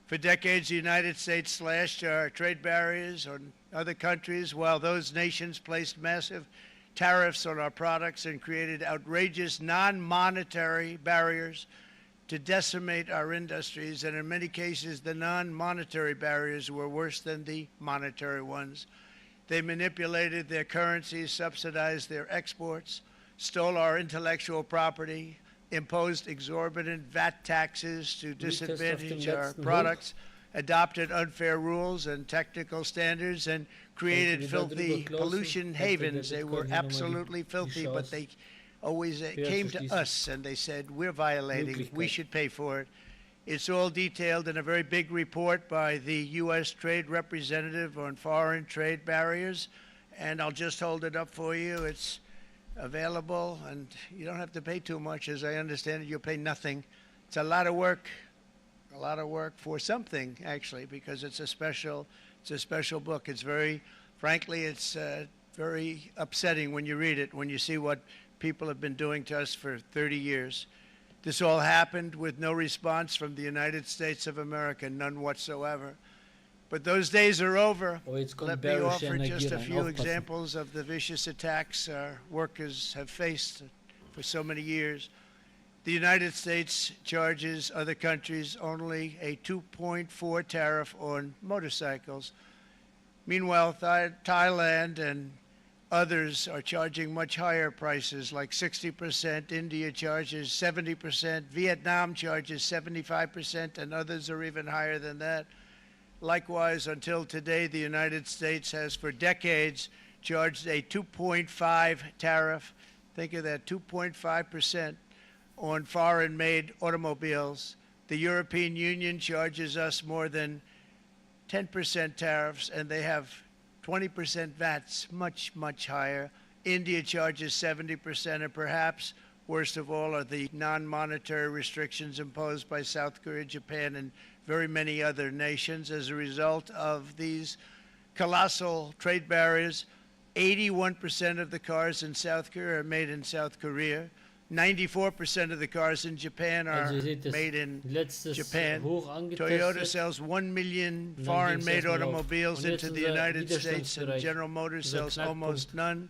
For decades, the United States slashed our trade barriers on other countries, while those nations placed massive tariffs on our products and created outrageous non-monetary barriers to decimate our industries. And in many cases, the non-monetary barriers were worse than the monetary ones. They manipulated their currencies, subsidized their exports, stole our intellectual property, imposed exorbitant VAT taxes to disadvantage our products, adopted unfair rules and technical standards, and created filthy pollution havens. They were absolutely filthy, but they always came to us and they said, we're violating, we should pay for it. It's all detailed in a very big report by the U.S. Trade Representative on foreign trade barriers, and I'll just hold it up for you. It's available, and you don't have to pay too much. As I understand it, you'll pay nothing. It's a lot of work for something, actually, because it's a special book. It's very, frankly, it's very upsetting when you read it, when you see what people have been doing to us for 30 years. This all happened with no response from the United States of America, none whatsoever. But those days are over. Let me offer just a few examples of the vicious attacks our workers have faced for so many years. The United States charges other countries only a 2.4 tariff on motorcycles. Meanwhile, Thailand and others are charging much higher prices, like 60%. India charges 70%. Vietnam charges 75%, and others are even higher than that. Likewise, until today, the United States has for decades charged a 2.5 tariff. Think of that, 2.5% on foreign-made automobiles. The European Union charges us more than 10% tariffs, and they have 20% VATs, much, much higher. India charges 70%, and perhaps worst of all are the non-monetary restrictions imposed by South Korea, Japan, and very many other nations. As a result of these colossal trade barriers, 81% of the cars in South Korea are made in South Korea. 94% of the cars in Japan are made in Japan. Toyota sells 1 million foreign-made automobiles into the United States, and General Motors sells almost none.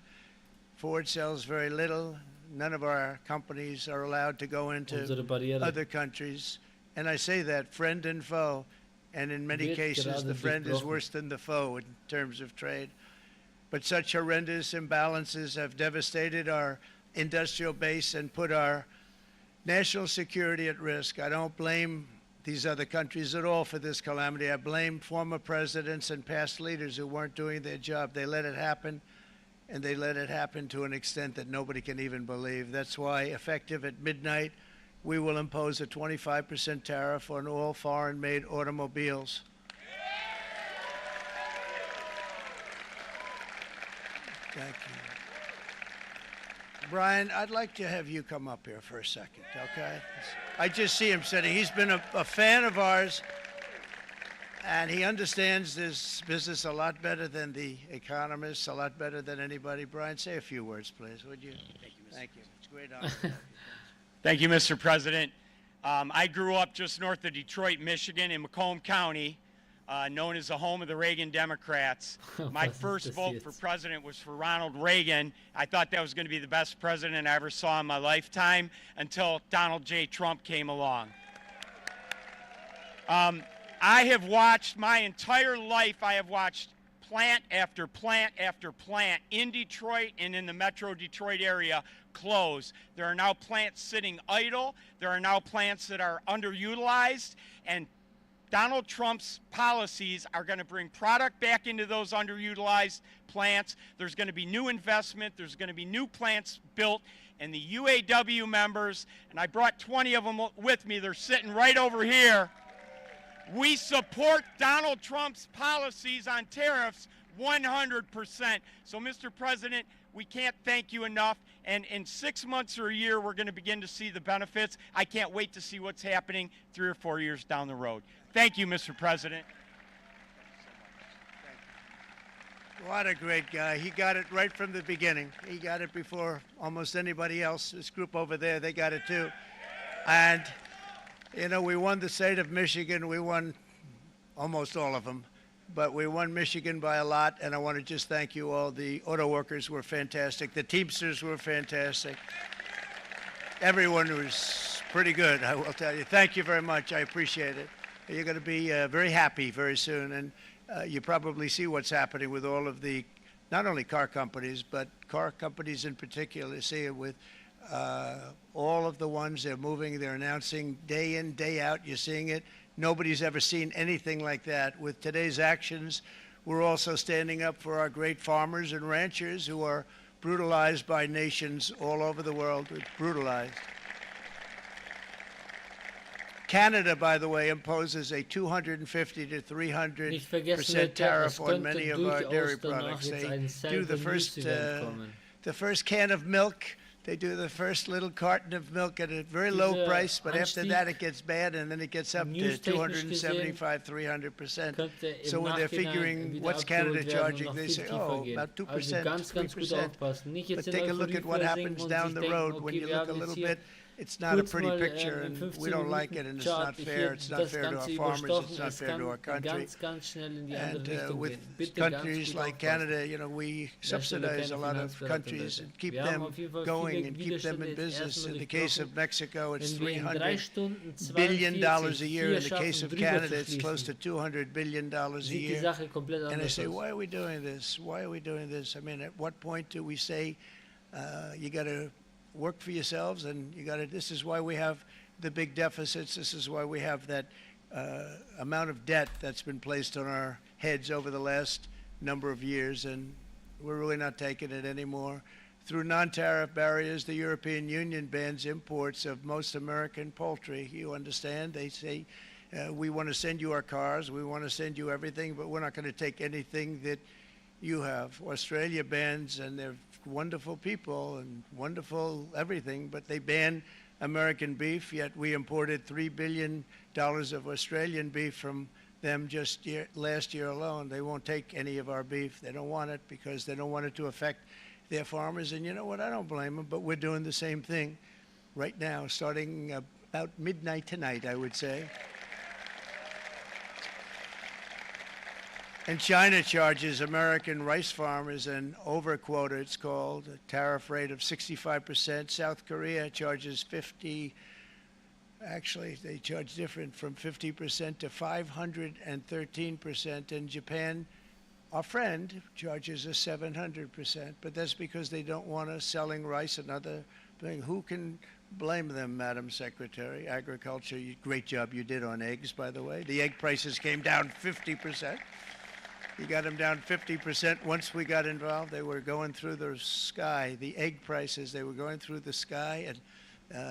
Ford sells very little. None of our companies are allowed to go into other countries. And I say that, friend and foe, and in many cases the friend is worse than the foe in terms of trade. But such horrendous imbalances have devastated our industrial base and put our national security at risk. I don't blame these other countries at all for this calamity. I blame former presidents and past leaders who weren't doing their job. They let it happen, and they let it happen to an extent that nobody can even believe. That's why, effective at midnight, we will impose a 25% tariff on all foreign-made automobiles. Thank you. Brian, I'd like to have you come up here for a second, okay? I just see him sitting. He's been a fan of ours, and he understands this business a lot better than the economists, a lot better than anybody. Brian, say a few words, please, would you? Thank you. It's a great honor.
Thank you, Mr. President. I grew up just north of Detroit, Michigan, in Macomb County, known as the home of the Reagan Democrats. My first vote for president was for Ronald Reagan. I thought that was going to be the best president I ever saw in my lifetime until Donald J. Trump came along. I have watched my entire life, I have watched plant after plant after plant in Detroit and in the Metro Detroit area close. There are now plants sitting idle. There are now plants that are underutilized, and Donald Trump's policies are going to bring product back into those underutilized plants. There's going to be new investment. There's going to be new plants built. And the UAW members, and I brought 20 of them with me, they're sitting right over here. We support Donald Trump's policies on tariffs. 100%. So, Mr. President, we can't thank you enough. And in 6 months or a year, we're going to begin to see the benefits. I can't wait to see what's happening 3 or 4 years down the road. Thank you, Mr. President.
What a great guy. He got it right from the beginning. He got it before almost anybody else. This group over there, they got it too. And, you know, we won the state of Michigan. We won almost all of them. But we won Michigan by a lot, and I want to just thank you all. The auto workers were fantastic. The Teamsters were fantastic. Everyone was pretty good, I will tell you. Thank you very much. I appreciate it. You're going to be very happy very soon, and you probably see what's happening with all of the, not only car companies, but car companies in particular. You see it with all of the ones they're moving, they're announcing day in, day out. You're seeing it. Nobody's ever seen anything like that. With today's actions, we're also standing up for our great farmers and ranchers who are brutalized by nations all over the world. Brutalized. Canada, by the way, imposes a 250 to 300% tariff on many of our dairy products. They do the first can of milk. They do the first little carton of milk at a very low price, but after that it gets bad, and then it gets up to 275, 300%. So when they're figuring what's Canada charging, they say, oh, about 2%, 3%. But take a look at what happens down the road. When you look a little bit, it's not a pretty picture, and we don't like it, and it's not fair. It's not fair to our farmers. It's not fair to our country. And with countries like Canada, you know, we subsidize a lot of countries and keep them going and keep them in business. In the case of Mexico, it's $300 billion a year. In the case of Canada, it's close to $200 billion a year. And I say, why are we doing this? Why are we doing this? I mean, at what point do we say you got to work for yourselves, and you got to, this is why we have the big deficits. This is why we have that amount of debt that's been placed on our heads over the last number of years, and we're really not taking it anymore. Through non-tariff barriers, the European Union bans imports of most American poultry. You understand? They say, we want to send you our cars, we want to send you everything, but we're not going to take anything that you have. Australia bans, and they're wonderful people and wonderful everything, but they ban American beef, yet we imported $3 billion of Australian beef from them just last year alone. They won't take any of our beef. They don't want it because they don't want it to affect their farmers. And you know what? I don't blame them, but we're doing the same thing right now, starting about midnight tonight, I would say. And China charges American rice farmers an overquota, it's called, a tariff rate of 65%. South Korea charges 50, actually they charge different, from 50% to 513%. And Japan, our friend, charges us 700%. But that's because they don't want us selling rice and other things. Who can blame them, Madam Secretary? Agriculture, great job you did on eggs, by the way. The egg prices came down 50%. You got them down 50%. Once we got involved, they were going through the sky. The egg prices, they were going through the sky, and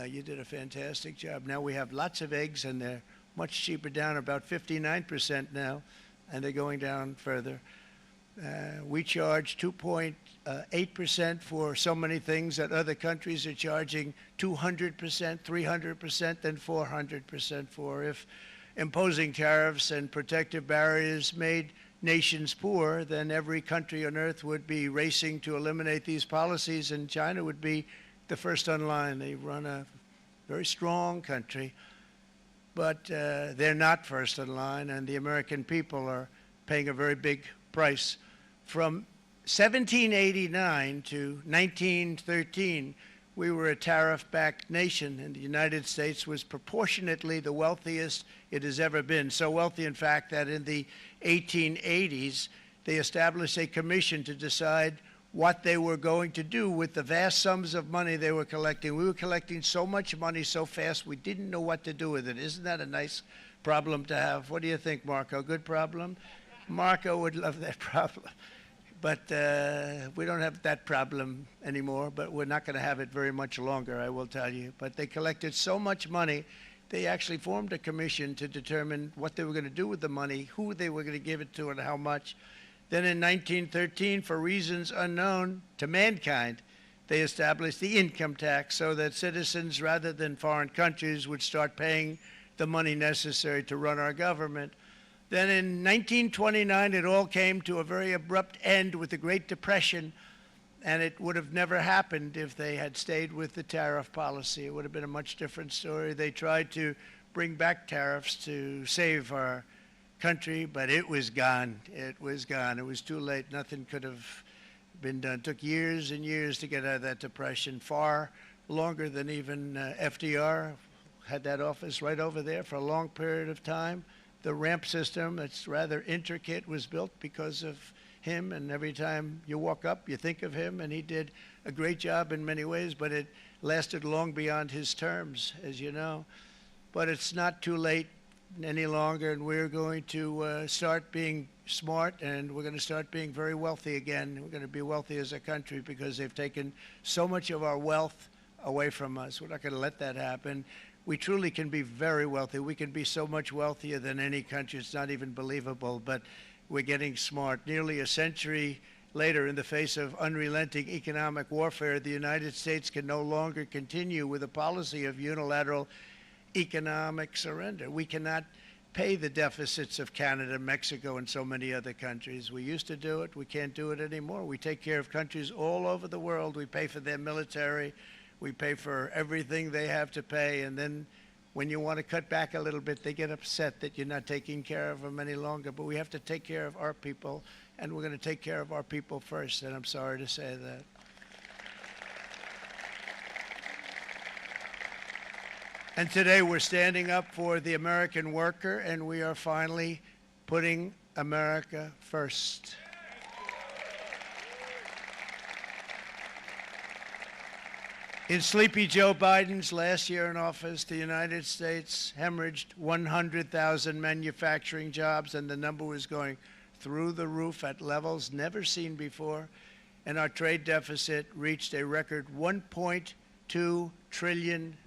you did a fantastic job. Now we have lots of eggs, and they're much cheaper, down about 59% now, and they're going down further. We charge 2.8% for so many things that other countries are charging 200%, 300%, and 400% for. If imposing tariffs and protective barriers made nations poor, then every country on earth would be racing to eliminate these policies, and China would be the first on line. They run a very strong country, but they're not first in line, and the American people are paying a very big price. From 1789 to 1913, we were a tariff-backed nation, and the United States was proportionately the wealthiest it has ever been. So wealthy, in fact, that in the 1880s, they established a commission to decide what they were going to do with the vast sums of money they were collecting. We were collecting so much money so fast, we didn't know what to do with it. Isn't that a nice problem to have? What do you think, Marco? Good problem? Marco would love that problem. But we don't have that problem anymore, but we're not going to have it very much longer, I will tell you. But they collected so much money, they actually formed a commission to determine what they were going to do with the money, who they were going to give it to, and how much. Then in 1913, for reasons unknown to mankind, they established the income tax so that citizens, rather than foreign countries, would start paying the money necessary to run our government. Then in 1929, it all came to a very abrupt end with the Great Depression, and it would have never happened if they had stayed with the tariff policy. It would have been a much different story. They tried to bring back tariffs to save our country, but it was gone. It was gone. It was too late. Nothing could have been done. It took years and years to get out of that depression, far longer than even FDR had that office right over there for a long period of time. The ramp system, that's rather intricate, was built because of him, and every time you walk up, you think of him, and he did a great job in many ways, but it lasted long beyond his terms, as you know. But it's not too late any longer, and we're going to start being smart, and we're going to start being very wealthy again. We're going to be wealthy as a country because they've taken so much of our wealth away from us. We're not going to let that happen. We truly can be very wealthy. We can be so much wealthier than any country. It's not even believable, but we're getting smart. Nearly a century later, in the face of unrelenting economic warfare, the United States can no longer continue with a policy of unilateral economic surrender. We cannot pay the deficits of Canada, Mexico, and so many other countries. We used to do it. We can't do it anymore. We take care of countries all over the world. We pay for their military. We pay for everything they have to pay, and then when you want to cut back a little bit, they get upset that you're not taking care of them any longer. But we have to take care of our people, and we're going to take care of our people first, and I'm sorry to say that. And today we're standing up for the American worker, and we are finally putting America first. In Sleepy Joe Biden's last year in office, the United States hemorrhaged 100,000 manufacturing jobs, and the number was going through the roof at levels never seen before. And our trade deficit reached a record $1.2 trillion,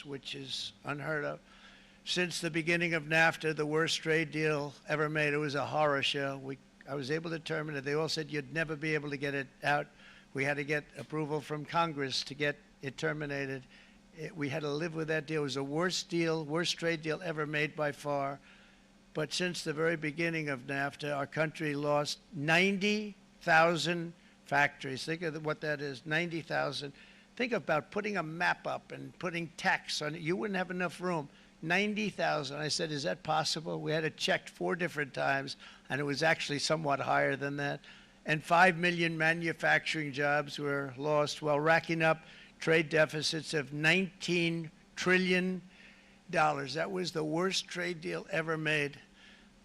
which is unheard of. Since the beginning of NAFTA, the worst trade deal ever made, it was a horror show. I was able to terminate it. They all said you'd never be able to get it out. We had to get approval from Congress to get it terminated. We had to live with that deal. It was the worst deal, worst trade deal ever made by far. But since the very beginning of NAFTA, our country lost 90,000 factories. Think of what that is, 90,000. Think about putting a map up and putting tax on it. You wouldn't have enough room. 90,000. I said, is that possible? We had it checked 4 different times, and it was actually somewhat higher than that. And 5 million manufacturing jobs were lost while racking up trade deficits of $19 trillion. That was the worst trade deal ever made.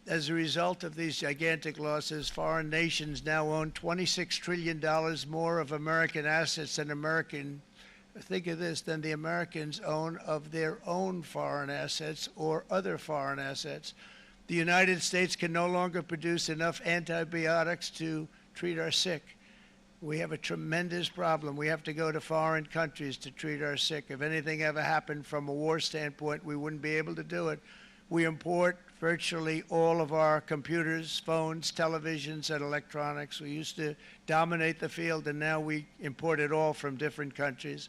As a result of these gigantic losses, foreign nations now own $26 trillion more of American assets than think of this, than the Americans own of their own foreign assets or other foreign assets. The United States can no longer produce enough antibiotics to treat our sick. We have a tremendous problem. We have to go to foreign countries to treat our sick. If anything ever happened from a war standpoint, we wouldn't be able to do it. We import virtually all of our computers, phones, televisions, and electronics. We used to dominate the field, and now we import it all from different countries.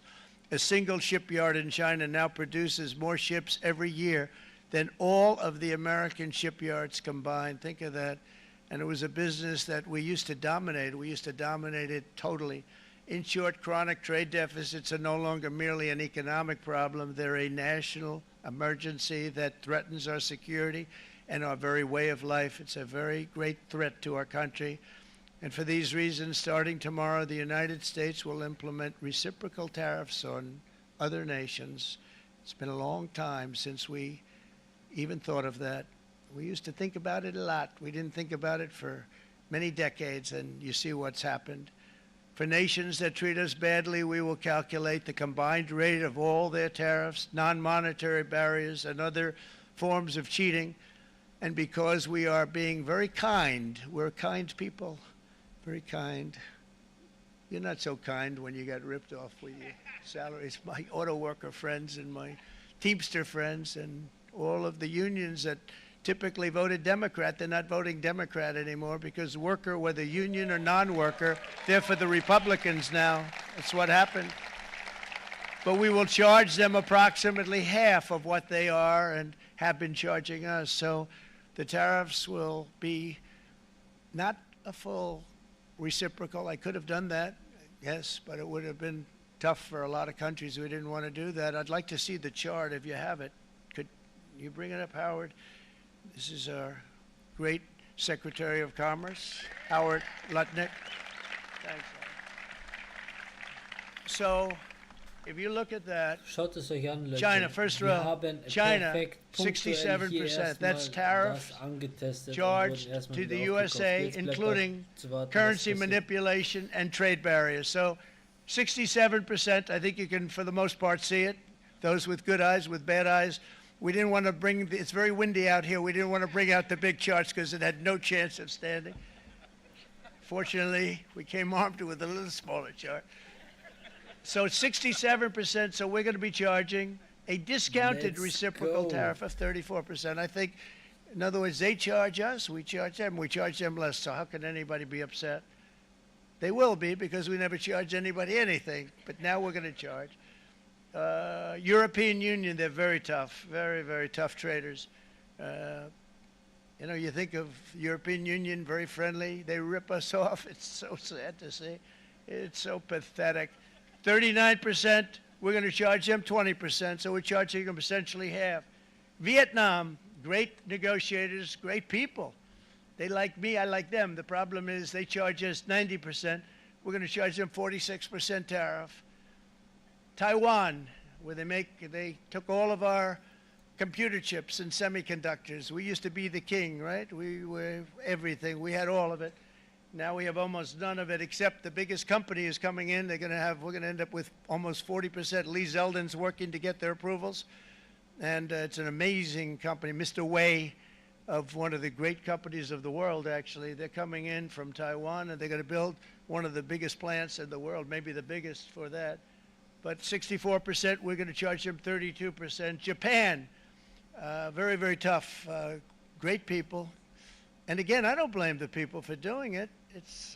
A single shipyard in China now produces more ships every year than all of the American shipyards combined. Think of that. And it was a business that we used to dominate. We used to dominate it totally. In short, chronic trade deficits are no longer merely an economic problem. They're a national emergency that threatens our security and our very way of life. It's a very great threat to our country. And for these reasons, starting tomorrow, the United States will implement reciprocal tariffs on other nations. It's been a long time since we even thought of that. We used to think about it a lot. We didn't think about it for many decades, and you see what's happened. For nations that treat us badly, we will calculate the combined rate of all their tariffs, non-monetary barriers, and other forms of cheating. And because we are being very kind, we're kind people, very kind. You're not so kind when you got ripped off with your salaries. My auto worker friends and my Teamster friends and all of the unions that typically voted Democrat. They're not voting Democrat anymore because worker, whether union or non-worker, they're for the Republicans now. That's what happened. But we will charge them approximately half of what they are and have been charging us. So the tariffs will be not a full reciprocal. I could have done that, yes, but it would have been tough for a lot of countries. We didn't want to do that. I'd like to see the chart if you have it. Could you bring it up, Howard? This is our great Secretary of Commerce, Howard Lutnick. Thanks, Howard. So, if you look at that,
Schaut es euch an, Leute.
China, first
Wir
row.
haben
China,
perfekt punktuell hier
67%. That's
erstmal
tariff
das angetestet und
charged
wurden erstmal
to the
wieder
USA,
aufgekauft. Jetzt bleibt
including
noch zu warten, was
currency
passiert.
manipulation and trade barriers. So 67%, I think you can, for the most part, see it. Those with good eyes, with bad eyes. We didn't want to bring, it's very windy out here. We didn't want to bring out the big charts because it had no chance of standing. Fortunately, we came armed with a little smaller chart. So it's 67%, so we're going to be charging a discounted
Let's
reciprocal
go.
tariff of 34%. I think, in other words, they charge us, we charge them less. So how can anybody be upset? They will be because we never charge anybody anything, but now we're going to charge. European Union, they're very tough, very, very tough traders. You know, you think of European Union, very friendly. They rip us off. It's so sad to see. It's so pathetic. 39%, we're going to charge them 20%, so we're charging them essentially half. Vietnam, great negotiators, great people. They like me, I like them. The problem is they charge us 90%. We're going to charge them 46% tariff. Taiwan, where they took all of our computer chips and semiconductors. We used to be the king, right? We were everything. We had all of it. Now we have almost none of it, except the biggest company is coming in. We're going to end up with almost 40%. Lee Zeldin's working to get their approvals. And it's an amazing company. Mr. Wei, of one of the great companies of the world, actually. They're coming in from Taiwan, and they're going to build one of the biggest plants in the world, maybe the biggest for that. But 64%, we're going to charge them 32%. Japan, very, very tough, great people. And again, I don't blame the people for doing it.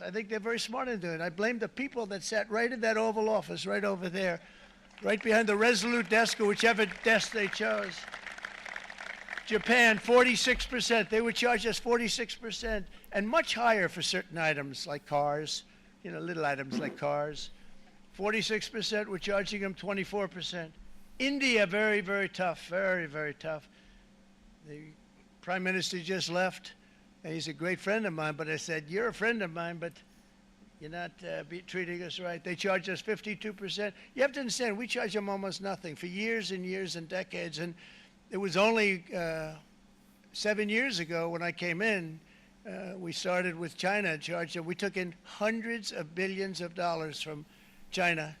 I think they're very smart in doing it. I blame the people that sat right in that Oval Office, right over there, right behind the Resolute desk or whichever desk they chose. Japan, 46%. They would charge us 46%, and much higher for certain items like cars, you know, little items like cars. 46%, we're charging them 24%. India, very, very tough, very, very tough. The Prime Minister just left. And he's a great friend of mine, but I said, you're a friend of mine, but you're not treating us right. They charge us 52%. You have to understand, we charge them almost nothing for years and years and decades. And it was only 7 years ago when I came in, we started with China and charged them. We took in hundreds of billions of dollars from China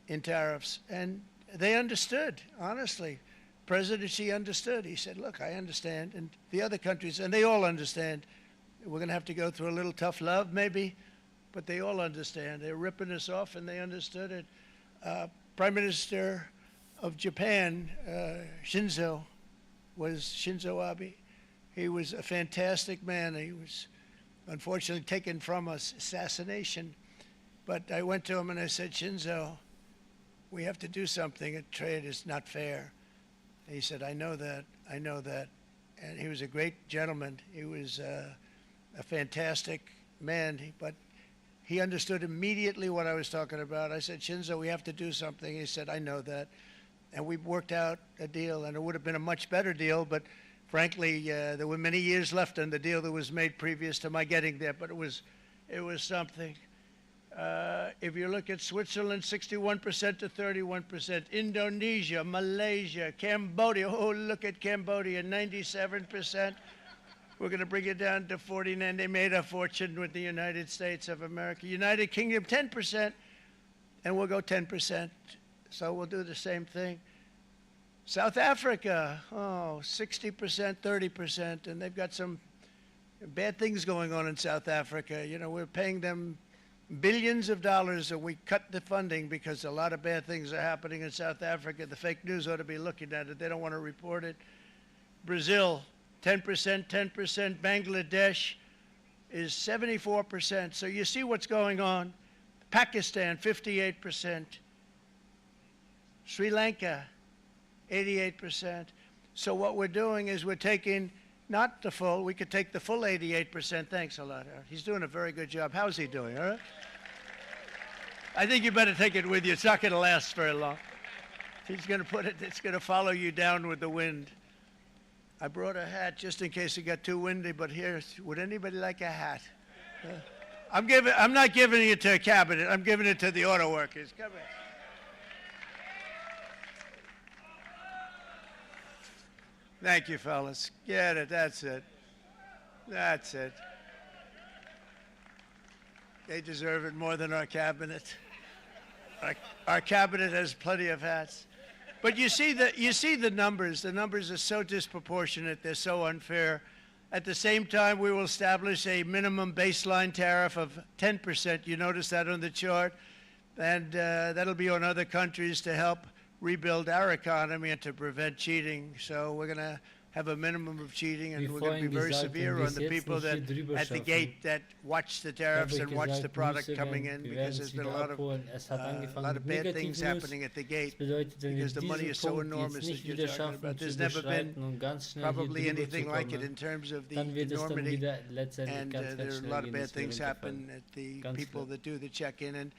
in tariffs. And they understood, honestly. President Xi understood. He said, look, I understand. And the other countries, and they all understand. We're going to have to go through a little tough love, maybe, but they all understand. They're ripping us off, and they understood it. Prime Minister of Japan, Shinzo Abe. He was a fantastic man. He was unfortunately taken from us, assassination. But I went to him and I said, Shinzo, we have to do something. Trade is not fair. He said, I know that, I know that. And he was a great gentleman. He was a fantastic man, but he understood immediately what I was talking about. I said, Shinzo, we have to do something. He said, I know that. And we worked out a deal, and it would have been a much better deal, but frankly, there were many years left on the deal that was made previous to my getting there, but it was something. If you look at Switzerland, 61% to 31%. Indonesia, Malaysia, Cambodia. Oh, look at Cambodia, 97%. We're going to bring it down to 49. They made a fortune with the United States of America. United Kingdom, 10%, and we'll go 10%. So we'll do the same thing. South Africa, 60%, 30%, and they've got some bad things going on in South Africa. You know, we're paying them billions of dollars, and we cut the funding because a lot of bad things are happening in South Africa. The fake news ought to be looking at it. They don't want to report it. Brazil, 10%, 10%. Bangladesh is 74%. So you see what's going on. Pakistan, 58%. Sri Lanka, 88%. So what we're doing is we're taking not the full, we could take the full 88%. Thanks a lot, Eric. He's doing a very good job. How's he doing, all right? I think you better take it with you. It's not going to last very long. He's going to put it, it's going to follow you down with the wind. I brought a hat just in case it got too windy, but here, would anybody like a hat? I'm not giving it to a cabinet. I'm giving it to the auto workers. Come here. Thank you, fellas. Get it. That's it. That's it. They deserve it more than our cabinet. Our cabinet has plenty of hats. But you see the numbers. The numbers are so disproportionate. They're so unfair. At the same time, we will establish a minimum baseline tariff of 10%. You notice that on the chart. And that'll be on other countries to help rebuild our economy and to prevent cheating. So we're going to have a minimum of cheating, and we're going to be very severe on the people that at the gate that watch the tariffs and watch the product coming in, because there's been a lot of bad things happening at the gate because the money is so enormous that you're talking about. There's never been probably anything like it in terms of the enormity, and there are a lot of bad things happen at the people that do the check-in, and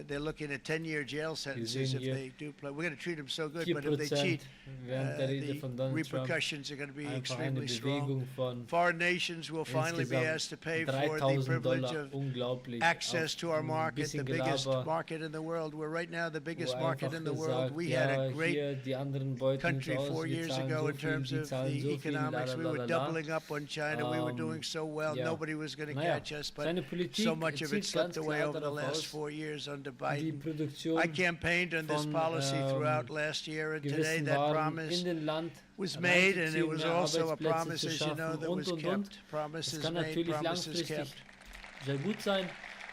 they're looking at 10-year jail sentences if they do play. We're going to treat them so good, but if they cheat, the repercussions are going to be extremely strong. Foreign nations will finally be asked to pay for the privilege of access to our market, the biggest market in the world. We're right now the biggest market in the world. We had a great country 4 years ago in terms of the economics. We were doubling up on China. We were doing so well. Nobody was going to catch us, but so much of it slipped away over the last 4 years under Biden. I campaigned on this policy throughout last year, and today that promise was made, and it was also a promise, as you know, that was kept. Promises made, promises kept.
Sehr gut sein,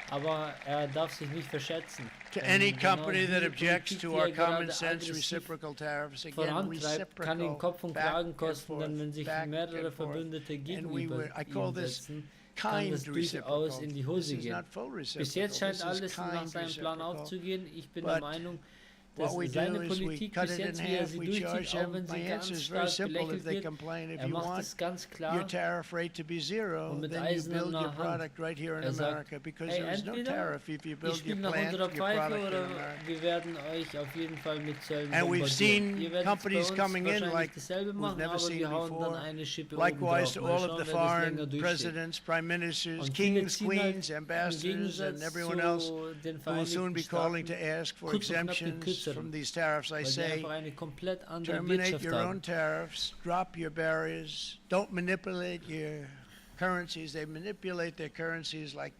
aber darf sich nicht verschätzen.
To any company that objects to our common sense reciprocal tariffs, again, reciprocal, back and forth, back and forth. And I call this
kann das durchaus in die Hose gehen. Bis jetzt scheint alles nach seinem Plan aufzugehen. Ich bin der Meinung, dass seine Politik bis jetzt, wie sie durchzieht, auch wenn sie ganz stark belächelt wird, macht es ganz klar und mit eiserner Hand. Sagt, entweder ich spiele nach unserer Pfeife oder wir werden euch auf jeden Fall mit Zöllen bombardieren. Ihr werdet bei uns wahrscheinlich dasselbe machen, aber wir hauen dann eine Schippe oben drauf. Mal schauen, wer das länger durchsteht. Und viele ziehen halt im Gegensatz zu den Vereinigten Staaten
from these tariffs. I say, terminate your own tariffs, drop your barriers, don't manipulate your currencies. They manipulate their currencies like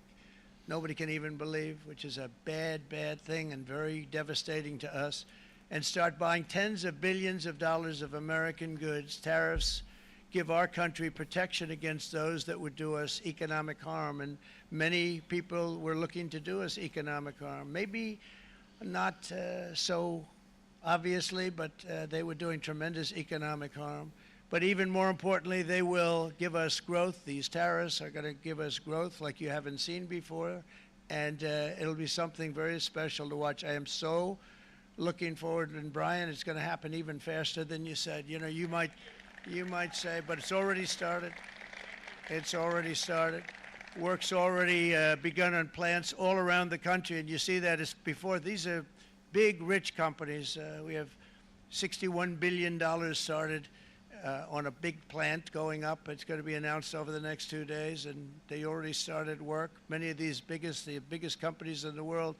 nobody can even believe, which is a bad, bad thing and very devastating to us, and start buying tens of billions of dollars of American goods. Tariffs give our country protection against those that would do us economic harm, and many people were looking to do us economic harm. Maybe not so obviously, but they were doing tremendous economic harm. But even more importantly, they will give us growth. These tariffs are going to give us growth like you haven't seen before, and it'll be something very special to watch. I am so looking forward, and Brian, it's going to happen even faster than you said. You know, you might say, but it's already started. It's already started. Work's already begun on plants all around the country, and you see that as before. These are big, rich companies. We have $61 billion started on a big plant going up. It's going to be announced over the next 2 days, and they already started work. Many of these the biggest companies in the world,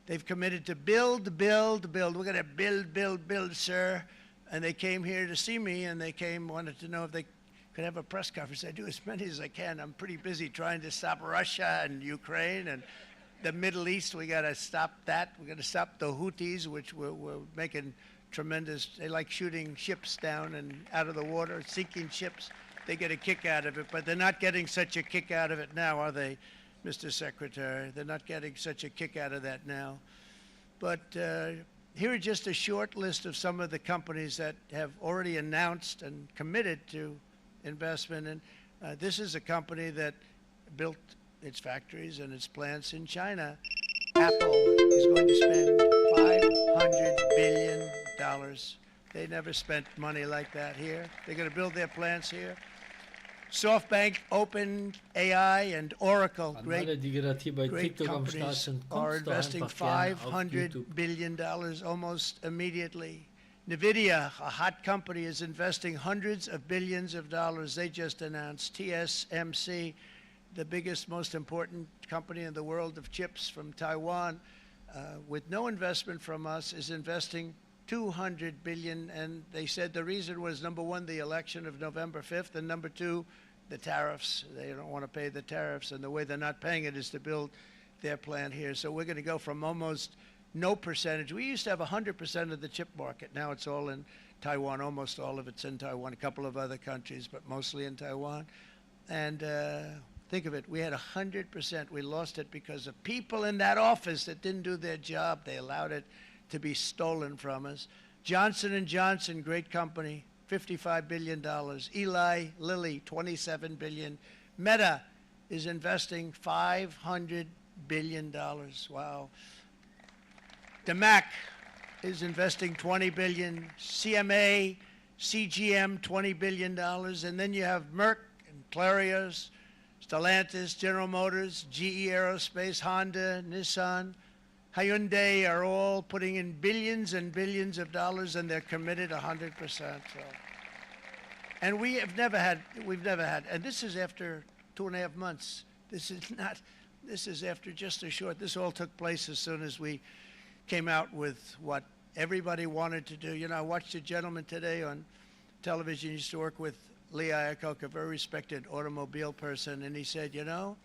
they've committed to build. We're going to build, sir. And they came here to see me, and they wanted to know if they could have a press conference. I do as many as I can. I'm pretty busy trying to stop Russia and Ukraine and the Middle East. We got to stop that. We got to stop the Houthis, which we're making tremendous. They like shooting ships down and out of the water, sinking ships. They get a kick out of it, but they're not getting such a kick out of it now, are they, Mr. Secretary? They're not getting such a kick out of that now. But here are just a short list of some of the companies that have already announced and committed to investment. And this is a company that built its factories and its plants in China. Apple is going to spend $500 billion. They never spent money like that here. They're going to build their plants here. SoftBank, OpenAI, and Oracle,
An alle, die gerade hier bei
great
TikTok am Start
companies,
sind,
are
kommst doch
investing
einfach gerne auf
$500
YouTube.
billion almost immediately. NVIDIA, a hot company, is investing hundreds of billions of dollars. They just announced TSMC, the biggest, most important company in the world of chips from Taiwan, with no investment from us, is investing $200 billion, and they said the reason was, number one, the election of November 5th, and number two, the tariffs. They don't want to pay the tariffs, and the way they're not paying it is to build their plant here. So we're going to go from almost no percentage. We used to have 100% of the chip market. Now it's all in Taiwan. Almost all of it's in Taiwan, a couple of other countries, but mostly in Taiwan. And think of it, we had 100%. We lost it because of people in that office that didn't do their job. They allowed it to be stolen from us. Johnson & Johnson, great company, $55 billion. Eli Lilly, $27 billion. Meta is investing $500 billion. Wow. DeMac is investing $20 billion. CMA, CGM, $20 billion. And then you have Merck and Clarios, Stellantis, General Motors, GE Aerospace, Honda, Nissan, Hyundai are all putting in billions and billions of dollars, and they're committed 100%. So. And we've never had, and this is after 2.5 months. This is after just a short, this all took place as soon as we came out with what everybody wanted to do. You know, I watched a gentleman today on television, he used to work with Lee Iacocca, a very respected automobile person, and he said, you know,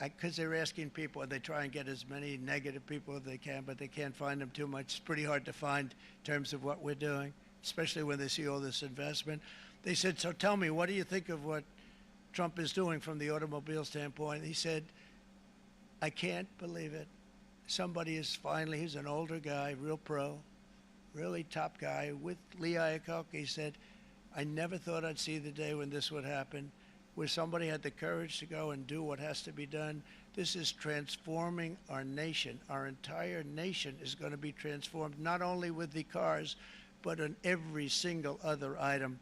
because they're asking people, and they try and get as many negative people as they can, but they can't find them too much. It's pretty hard to find in terms of what we're doing, especially when they see all this investment. They said, so tell me, what do you think of what Trump is doing from the automobile standpoint? He said, I can't believe it. Somebody is finally, he's an older guy, real pro, really top guy, with Lee Iacocca. He said, I never thought I'd see the day when this would happen, where somebody had the courage to go and do what has to be done. This is transforming our nation. Our entire nation is going to be transformed, not only with the cars, but on every single other item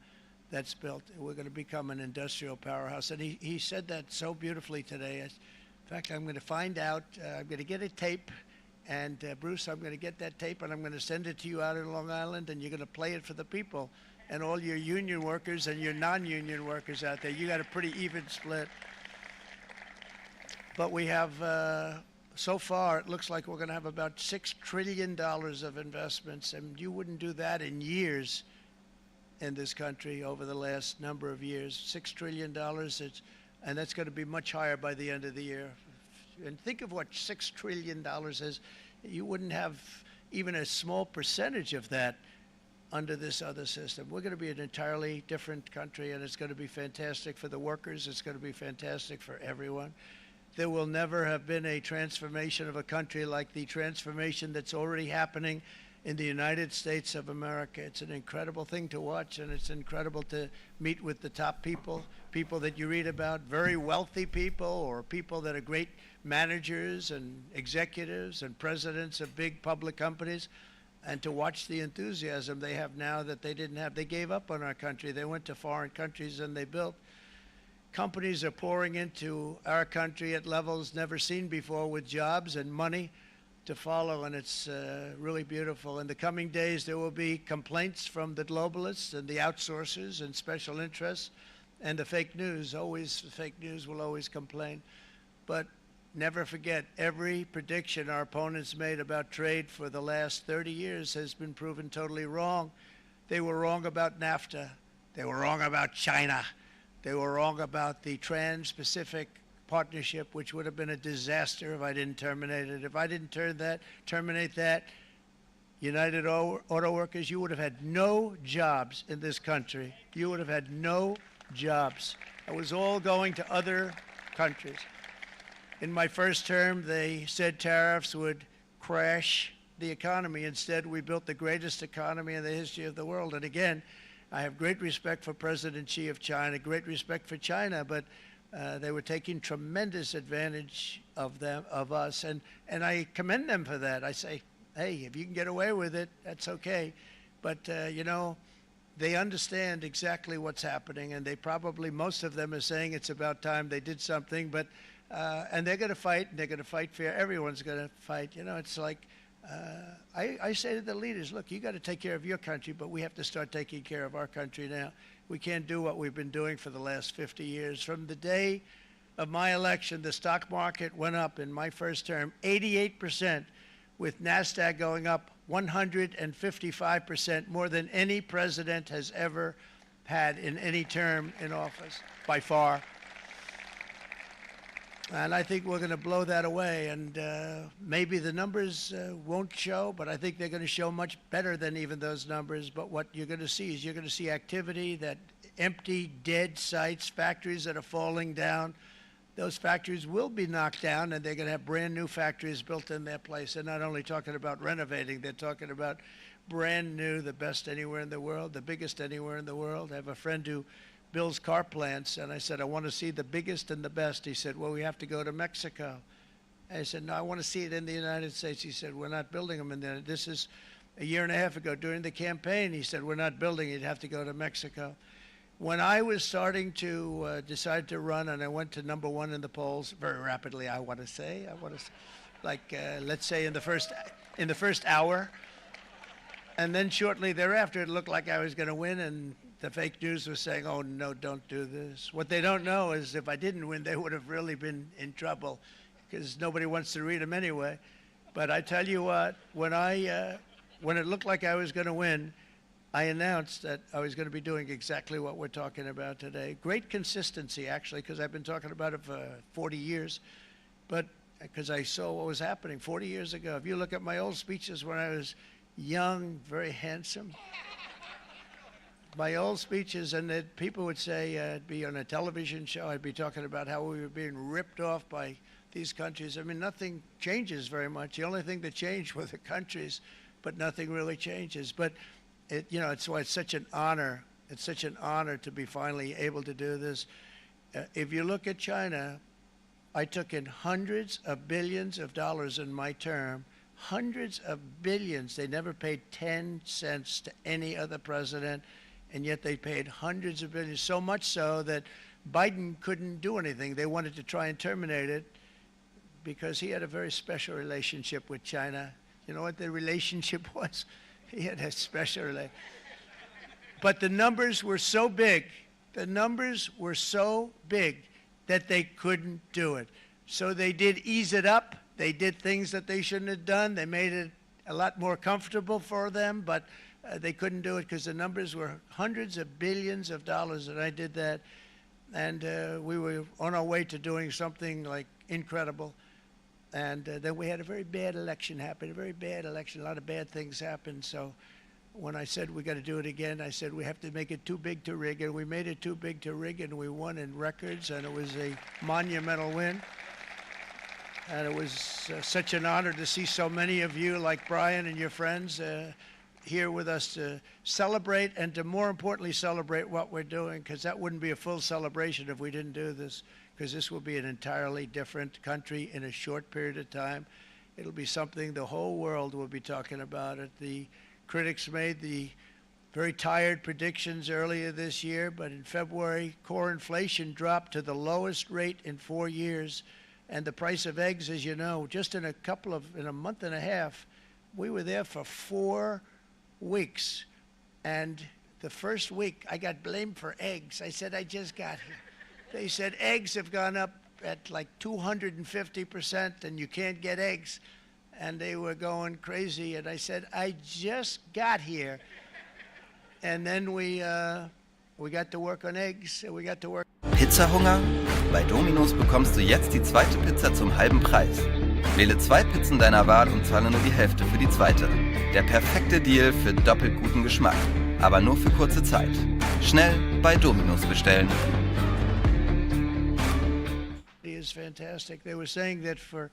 that's built. We're going to become an industrial powerhouse. And he said that so beautifully today. In fact, I'm going to find out, I'm going to get a tape, and Bruce, I'm going to get that tape, and I'm going to send it to you out in Long Island, and you're going to play it for the people. And all your union workers and your non-union workers out there, you got a pretty even split. But we have, so far, it looks like we're going to have about $6 trillion of investments, and you wouldn't do that in years in this country over the last number of years. $6 trillion, and that's going to be much higher by the end of the year. And think of what $6 trillion is. You wouldn't have even a small percentage of that under this other system. We're going to be an entirely different country, and it's going to be fantastic for the workers. It's going to be fantastic for everyone. There will never have been a transformation of a country like the transformation that's already happening in the United States of America. It's an incredible thing to watch, and it's incredible to meet with the top people, people that you read about, very wealthy people, or people that are great managers and executives and presidents of big public companies, and to watch the enthusiasm they have now that they didn't have. They gave up on our country. They went to foreign countries and they built. Companies are pouring into our country at levels never seen before, with jobs and money to follow, and it's really beautiful. In the coming days, there will be complaints from the globalists and the outsourcers and special interests and the fake news. Always, the fake news will always complain. But never forget, every prediction our opponents made about trade for the last 30 years has been proven totally wrong. They were wrong about NAFTA. They were wrong about China. They were wrong about the Trans-Pacific Partnership, which would have been a disaster if I didn't terminate it. If I didn't terminate that, United Auto Workers, you would have had no jobs in this country. You would have had no jobs. It was all going to other countries. In my first term, they said tariffs would crash the economy. Instead, we built the greatest economy in the history of the world. And again, I have great respect for President Xi of China, great respect for China, but they were taking tremendous advantage of us, and I commend them for that. I say, hey, if you can get away with it, that's okay. But, you know, they understand exactly what's happening, and they probably, most of them are saying it's about time they did something, but, and they're going to fight, and they're going to fight fair. Everyone's going to fight. You know, it's like, I say to the leaders, look, you got to take care of your country, but we have to start taking care of our country now. We can't do what we've been doing for the last 50 years. From the day of my election, the stock market went up in my first term 88%, with NASDAQ going up 155%, more than any president has ever had in any term in office, by far. And I think we're going to blow that away, and maybe the numbers won't show, but I think they're going to show much better than even those numbers. But what you're going to see is you're going to see activity, that empty, dead sites, factories that are falling down. Those factories will be knocked down, and they're going to have brand new factories built in their place. They're not only talking about renovating, they're talking about brand new, the best anywhere in the world, the biggest anywhere in the world. I have a friend who builds car plants, and I said, I want to see the biggest and the best. He said, well, we have to go to Mexico. I said, no, I want to see it in the United States. He said, we're not building them in there. This is a year and a half ago during the campaign. He said, we're not building it. You'd have to go to Mexico. When I was starting to decide to run, and I went to #1 in the polls very rapidly, I want to say, like let's say in the first hour, and then shortly thereafter, it looked like I was going to win, and the fake news was saying, "Oh no, don't do this." What they don't know is if I didn't win, they would have really been in trouble, because nobody wants to read them anyway. But I tell you what, when it looked like I was going to win, I announced that I was going to be doing exactly what we're talking about today. Great consistency, actually, because I've been talking about it for 40 years, but because I saw what was happening 40 years ago. If you look at my old speeches when I was young, very handsome, my old speeches, and that people would say I'd be on a television show, I'd be talking about how we were being ripped off by these countries. I mean, nothing changes very much. The only thing that changed were the countries, but nothing really changes. But you know, it's why it's such an honor. It's such an honor to be finally able to do this. If you look at China, I took in hundreds of billions of dollars in my term, hundreds of billions. They never paid 10 cents to any other president, and yet they paid hundreds of billions, so much so that Biden couldn't do anything. They wanted to try and terminate it because he had a very special relationship with China. You know what the relationship was? He had a special relationship. But the numbers were so big, that they couldn't do it. So they did ease it up. They did things that they shouldn't have done. They made it a lot more comfortable for them, but they couldn't do it because the numbers were hundreds of billions of dollars, and I did that. And we were on our way to doing something like incredible. And then we had a very bad election happen, a very bad election. A lot of bad things happened. So when I said we got to do it again, I said we have to make it too big to rig. And we made it too big to rig, and we won in records, and it was a monumental win. And it was such an honor to see so many of you, like Brian and your friends, here with us to celebrate, and to more importantly celebrate what we're doing, because that wouldn't be a full celebration if we didn't do this, because this will be an entirely different country in a short period of time. It'll be something the whole world will be talking about it. The critics made the very tired predictions earlier this year, but in February, core inflation dropped to the lowest rate in 4 years, and the price of eggs, as you know, just in a month and a half, we were there for 4 weeks, and the first week I got blamed for eggs. I said, I just got here. They said eggs have gone up at like 250%, and you can't get eggs, and they were going crazy. And I said, I just got here, and then we got to work on eggs, and we got to work.
Pizzahunger? Bei Domino's bekommst du jetzt die zweite Pizza zum halben Preis. Wähle 2 Pizzen deiner Wahl und zahle nur die Hälfte für die zweite. Der perfekte Deal für doppelt guten Geschmack, aber nur für kurze Zeit. Schnell bei Domino's bestellen.
Is fantastic. They were saying that for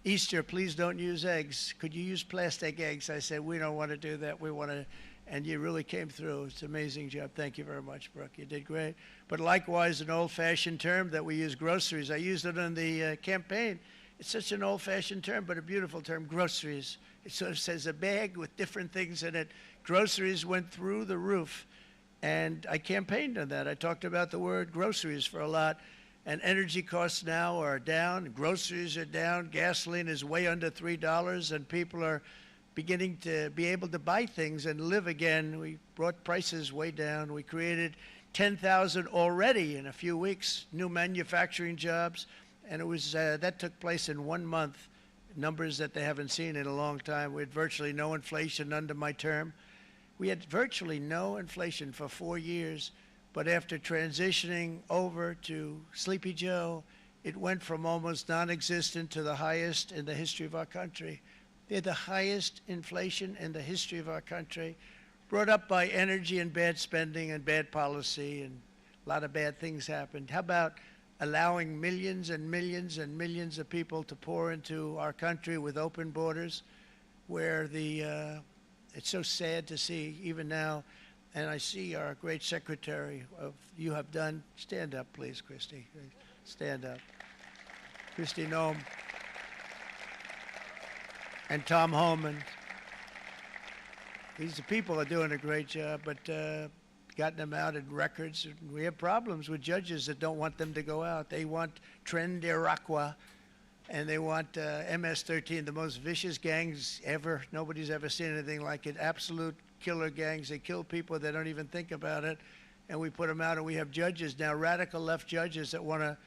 Easter, please don't use eggs. Could you use plastic eggs? I said, we don't want to do that. We want to and you really came through. It's an amazing job. Thank you very much, Brooke. You did great. But likewise, an old-fashioned term that we use, groceries. I used it on the campaign. It's such an old-fashioned term, but a beautiful term, groceries. It sort of says a bag with different things in it. Groceries went through the roof, and I campaigned on that. I talked about the word groceries for a lot, and energy costs now are down, groceries are down, gasoline is way under $3, and people are beginning to be able to buy things and live again. We brought prices way down. We created 10,000 already in a few weeks, new manufacturing jobs, and it was that took place in 1 month, numbers that they haven't seen in a long time. We had virtually no inflation under my term. We had virtually no inflation for 4 years, but after transitioning over to Sleepy Joe, it went from almost non-existent to the highest in the history of our country. They're the highest inflation in the history of our country, brought up by energy and bad spending and bad policy, and a lot of bad things happened. How about allowing millions and millions and millions of people to pour into our country with open borders, where it's so sad to see even now, and I see our great secretary of you have done. Stand up, please, Christy. Stand up. Christy Noem and Tom Holman. These people are doing a great job, but gotten them out in records. We have problems with judges that don't want them to go out. They want Tren de Aragua, and they want MS-13, the most vicious gangs ever. Nobody's ever seen anything like it. Absolute killer gangs. They kill people. They don't even think about it. And we put them out, and we have judges now, radical left judges that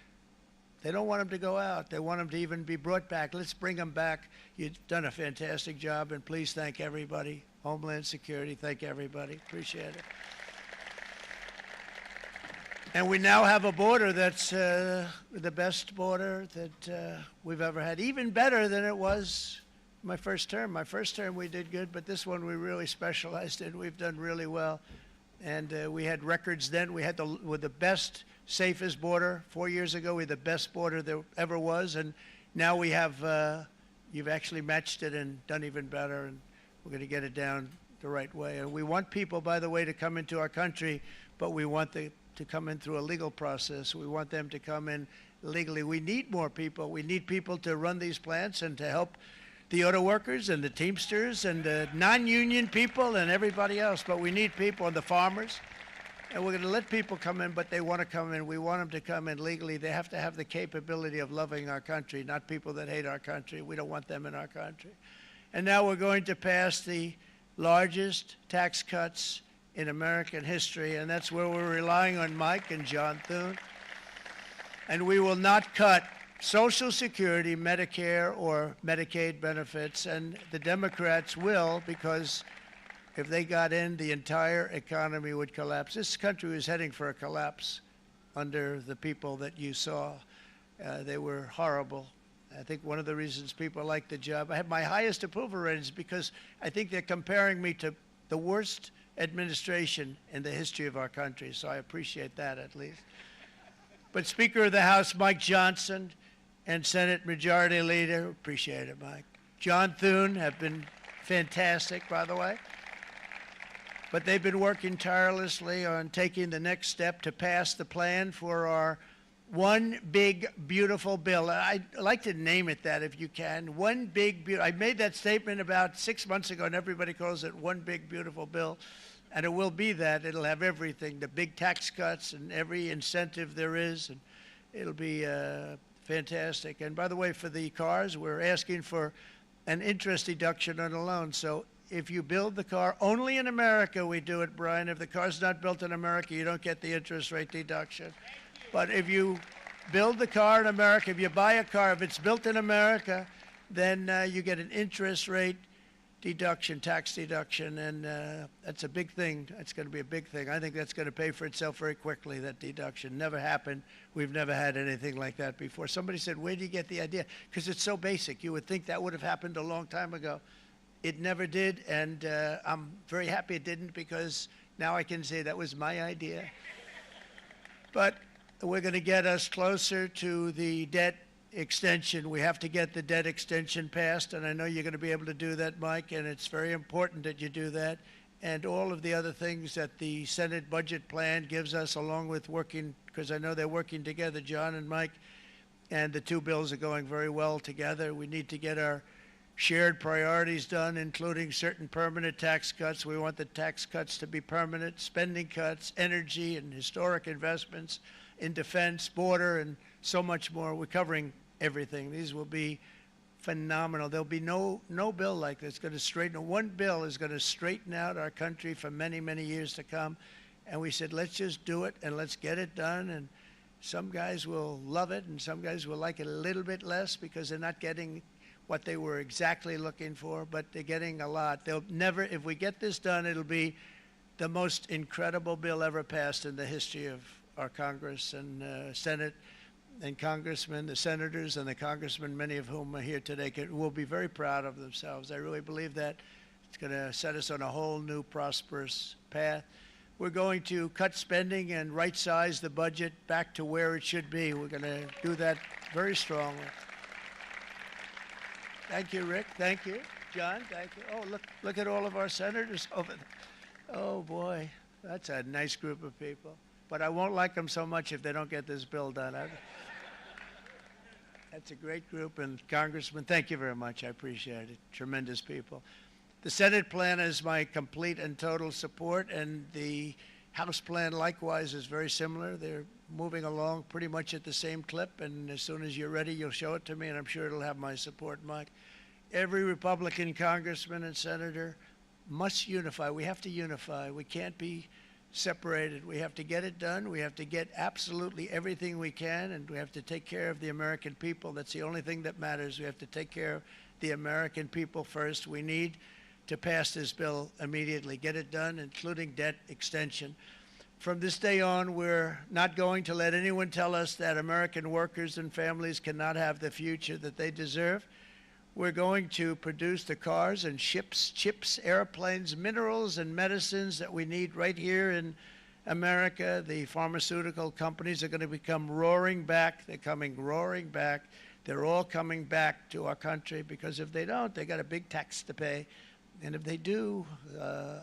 they don't want them to go out. They want them to even be brought back. Let's bring them back. You've done a fantastic job, and please thank everybody. Homeland Security, thank everybody. Appreciate it. And we now have a border that's the best border that we've ever had, even better than it was my first term. My first term we did good, but this one we really specialized in. We've done really well. And we had records then. We had the best, safest border. 4 years ago, we had the best border there ever was. And now we have, you've actually matched it and done even better. And we're going to get it down the right way. And we want people, by the way, to come into our country, but we want to come in through a legal process. We want them to come in legally. We need more people. We need people to run these plants and to help the auto workers and the Teamsters and the non-union people and everybody else. But we need people and the farmers. And we're going to let people come in, but they want to come in. We want them to come in legally. They have to have the capability of loving our country, not people that hate our country. We don't want them in our country. And now we're going to pass the largest tax cuts in American history, and that's where we're relying on Mike and John Thune. And we will not cut Social Security, Medicare, or Medicaid benefits, and the Democrats will, because if they got in, the entire economy would collapse. This country was heading for a collapse under the people that you saw. They were horrible. I think one of the reasons people like the job, I have my highest approval ratings because I think they're comparing me to the worst administration in the history of our country, so I appreciate that at least. But Speaker of the House Mike Johnson and Senate Majority Leader, appreciate it, Mike. John Thune have been fantastic, by the way. But they've been working tirelessly on taking the next step to pass the plan for our one big, beautiful bill. I'd like to name it that if you can. One big, beautiful. I made that statement about 6 months ago, and everybody calls it one big, beautiful bill. And it will be that. It'll have everything, the big tax cuts and every incentive there is. And it'll be fantastic. And by the way, for the cars, we're asking for an interest deduction on a loan. So if you build the car, only in America we do it, Brian. If the car's not built in America, you don't get the interest rate deduction. But if you build the car in America, if you buy a car, if it's built in America, then you get an interest rate deduction, tax deduction, and that's a big thing. It's going to be a big thing. I think that's going to pay for itself very quickly, that deduction. Never happened. We've never had anything like that before. Somebody said, where do you get the idea? Because it's so basic. You would think that would have happened a long time ago. It never did, and I'm very happy it didn't, because now I can say that was my idea. But we're going to get us closer to the debt extension. We have to get the debt extension passed, and I know you're going to be able to do that, Mike, and it's very important that you do that. and all of the other things that the Senate budget plan gives us, along with working, because I know they're working together, John and Mike, and the two bills are going very well together. We need to get our shared priorities done, including certain permanent tax cuts. We want the tax cuts to be permanent, spending cuts, energy and historic investments in defense, border, and so much more. We're covering everything. These will be phenomenal. There'll be no bill like this going to straighten. One bill is going to straighten out our country for many, many years to come. And we said, let's just do it and let's get it done. And some guys will love it and some guys will like it a little bit less because they're not getting what they were exactly looking for, but they're getting a lot. They'll never, if we get this done, it'll be the most incredible bill ever passed in the history of our Congress and Senate and congressmen, the senators and the congressmen, many of whom are here today, will be very proud of themselves. I really believe that it's going to set us on a whole new prosperous path. We're going to cut spending and right-size the budget back to where it should be. We're going to do that very strongly. Thank you, Rick. Thank you. John, thank you. Oh, look at all of our senators over there. Oh, boy, that's a nice group of people. But I won't like them so much if they don't get this bill done. That's a great group, and Congressman, thank you very much. I appreciate it. Tremendous people. The Senate plan is my complete and total support, and the House plan likewise is very similar. They're moving along pretty much at the same clip, and as soon as you're ready, you'll show it to me, and I'm sure it'll have my support, Mike. Every Republican congressman and senator must unify. We have to unify. We can't be separated. We have to get it done. We have to get absolutely everything we can, and we have to take care of the American people. That's the only thing that matters. We have to take care of the American people first. We need to pass this bill immediately, get it done, including debt extension. From this day on, we're not going to let anyone tell us that American workers and families cannot have the future that they deserve. We're going to produce the cars and ships, chips, airplanes, minerals, and medicines that we need right here in America. The pharmaceutical companies are going to become roaring back. They're coming roaring back. They're all coming back to our country because if they don't, they got a big tax to pay. And if they do,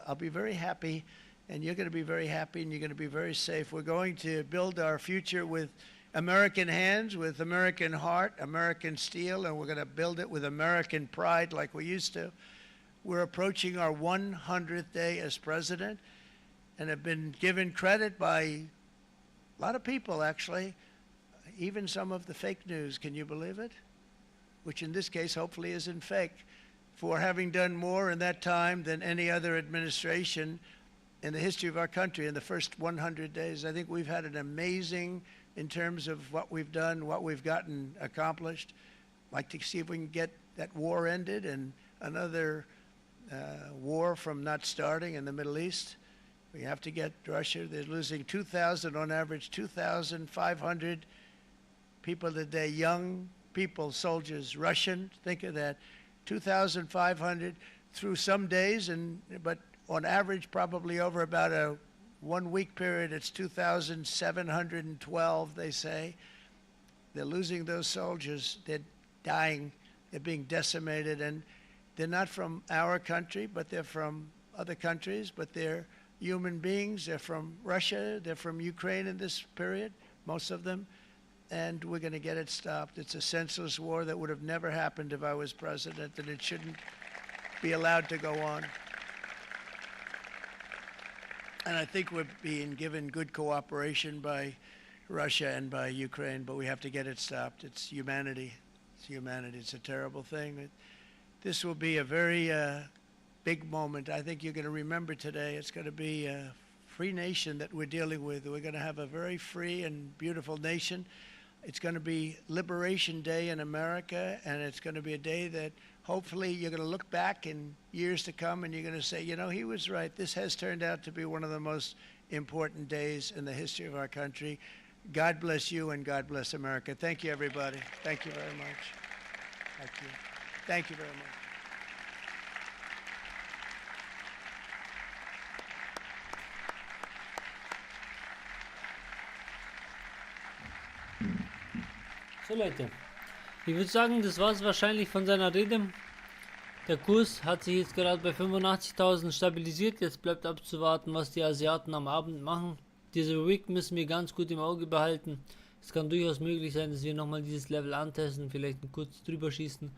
I'll be very happy, and you're going to be very happy, and you're going to be very safe. We're going to build our future with American hands, with American heart, American steel, and we're going to build it with American pride like we used to. We're approaching our 100th day as president and have been given credit by a lot of people, actually, even some of the fake news, can you believe it? Which in this case hopefully isn't fake, for having done more in that time than any other administration in the history of our country in the first 100 days. I think we've had an amazing, in terms of what we've done, what we've gotten accomplished. I'd like to see if we can get that war ended and another war from not starting in the Middle East. We have to get Russia. They're losing 2,000 on average, 2,500 people today, young people, soldiers, Russian, think of that, 2,500 through some days, but on average probably over about a 1 week period, it's 2,712, they say. They're losing those soldiers. They're dying. They're being decimated. And they're not from our country, but they're from other countries. But they're human beings. They're from Russia. They're from Ukraine in this period, most of them. And we're going to get it stopped. It's a senseless war that would have never happened if I was president, and it shouldn't be allowed to go on. And I think we're being given good cooperation by Russia and by Ukraine, but we have to get it stopped. It's humanity. It's humanity. It's a terrible thing. This will be a very big moment. I think you're going to remember today. It's going to be a free nation that we're dealing with. We're going to have a very free and beautiful nation. It's going to be Liberation Day in America, and it's going to be a day that hopefully you're going to look back in years to come and you're going to say, you know, he was right. This has turned out to be one of the most important days in the history of our country. God bless you and God bless America. Thank you, everybody. Thank you very much. Thank you. Thank you very much.
So Leute, ich würde sagen, das war es wahrscheinlich von seiner Rede. Der Kurs hat sich jetzt gerade bei 85.000 stabilisiert. Jetzt bleibt abzuwarten, was die Asiaten am Abend machen. Diese Week müssen wir ganz gut im Auge behalten. Es kann durchaus möglich sein, dass wir nochmal dieses Level antesten, vielleicht kurz drüber schießen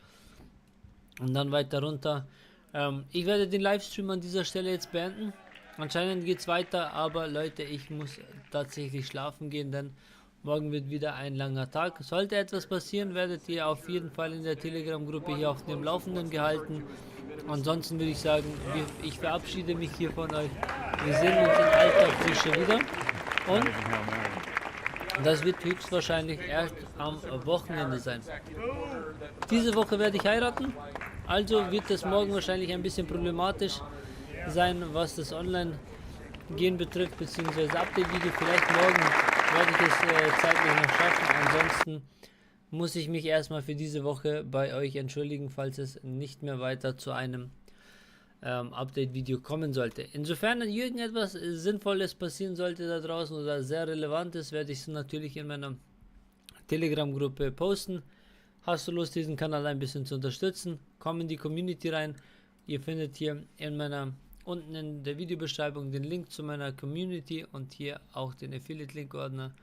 und dann weiter runter. Ich werde den Livestream an dieser Stelle jetzt beenden. Anscheinend geht es weiter, aber Leute, ich muss tatsächlich schlafen gehen, denn morgen wird wieder ein langer Tag. Sollte etwas passieren, werdet ihr auf jeden Fall in der Telegram-Gruppe hier auf dem Laufenden gehalten. Ansonsten würde ich sagen, ich verabschiede mich hier von euch. Wir sehen uns in alter Frische wieder. Und das wird höchstwahrscheinlich erst am Wochenende sein. Diese Woche werde ich heiraten, also wird es morgen wahrscheinlich ein bisschen problematisch sein, was das Online-Gehen betrifft, beziehungsweise Update-Video. Vielleicht morgen werde ich es zeitlich noch schaffen. Ansonsten muss ich mich erstmal für diese Woche bei euch entschuldigen, falls es nicht mehr weiter zu einem Update-Video kommen sollte. Insofern irgendetwas Sinnvolles passieren sollte da draußen oder sehr Relevantes, werde ich es natürlich in meiner Telegram-Gruppe posten. Hast du Lust, diesen Kanal ein bisschen zu unterstützen? Komm in die Community rein. Ihr findet hier unten in der Videobeschreibung den Link zu meiner Community und hier auch den Affiliate-Link-Ordner.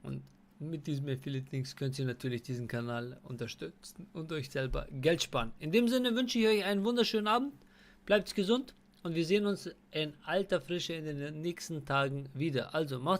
Und mit diesem Affiliate-Links könnt ihr natürlich diesen Kanal unterstützen und euch selber Geld sparen. In dem Sinne wünsche ich euch einen wunderschönen Abend. Bleibt gesund und wir sehen uns in alter Frische in den nächsten Tagen wieder. Also macht es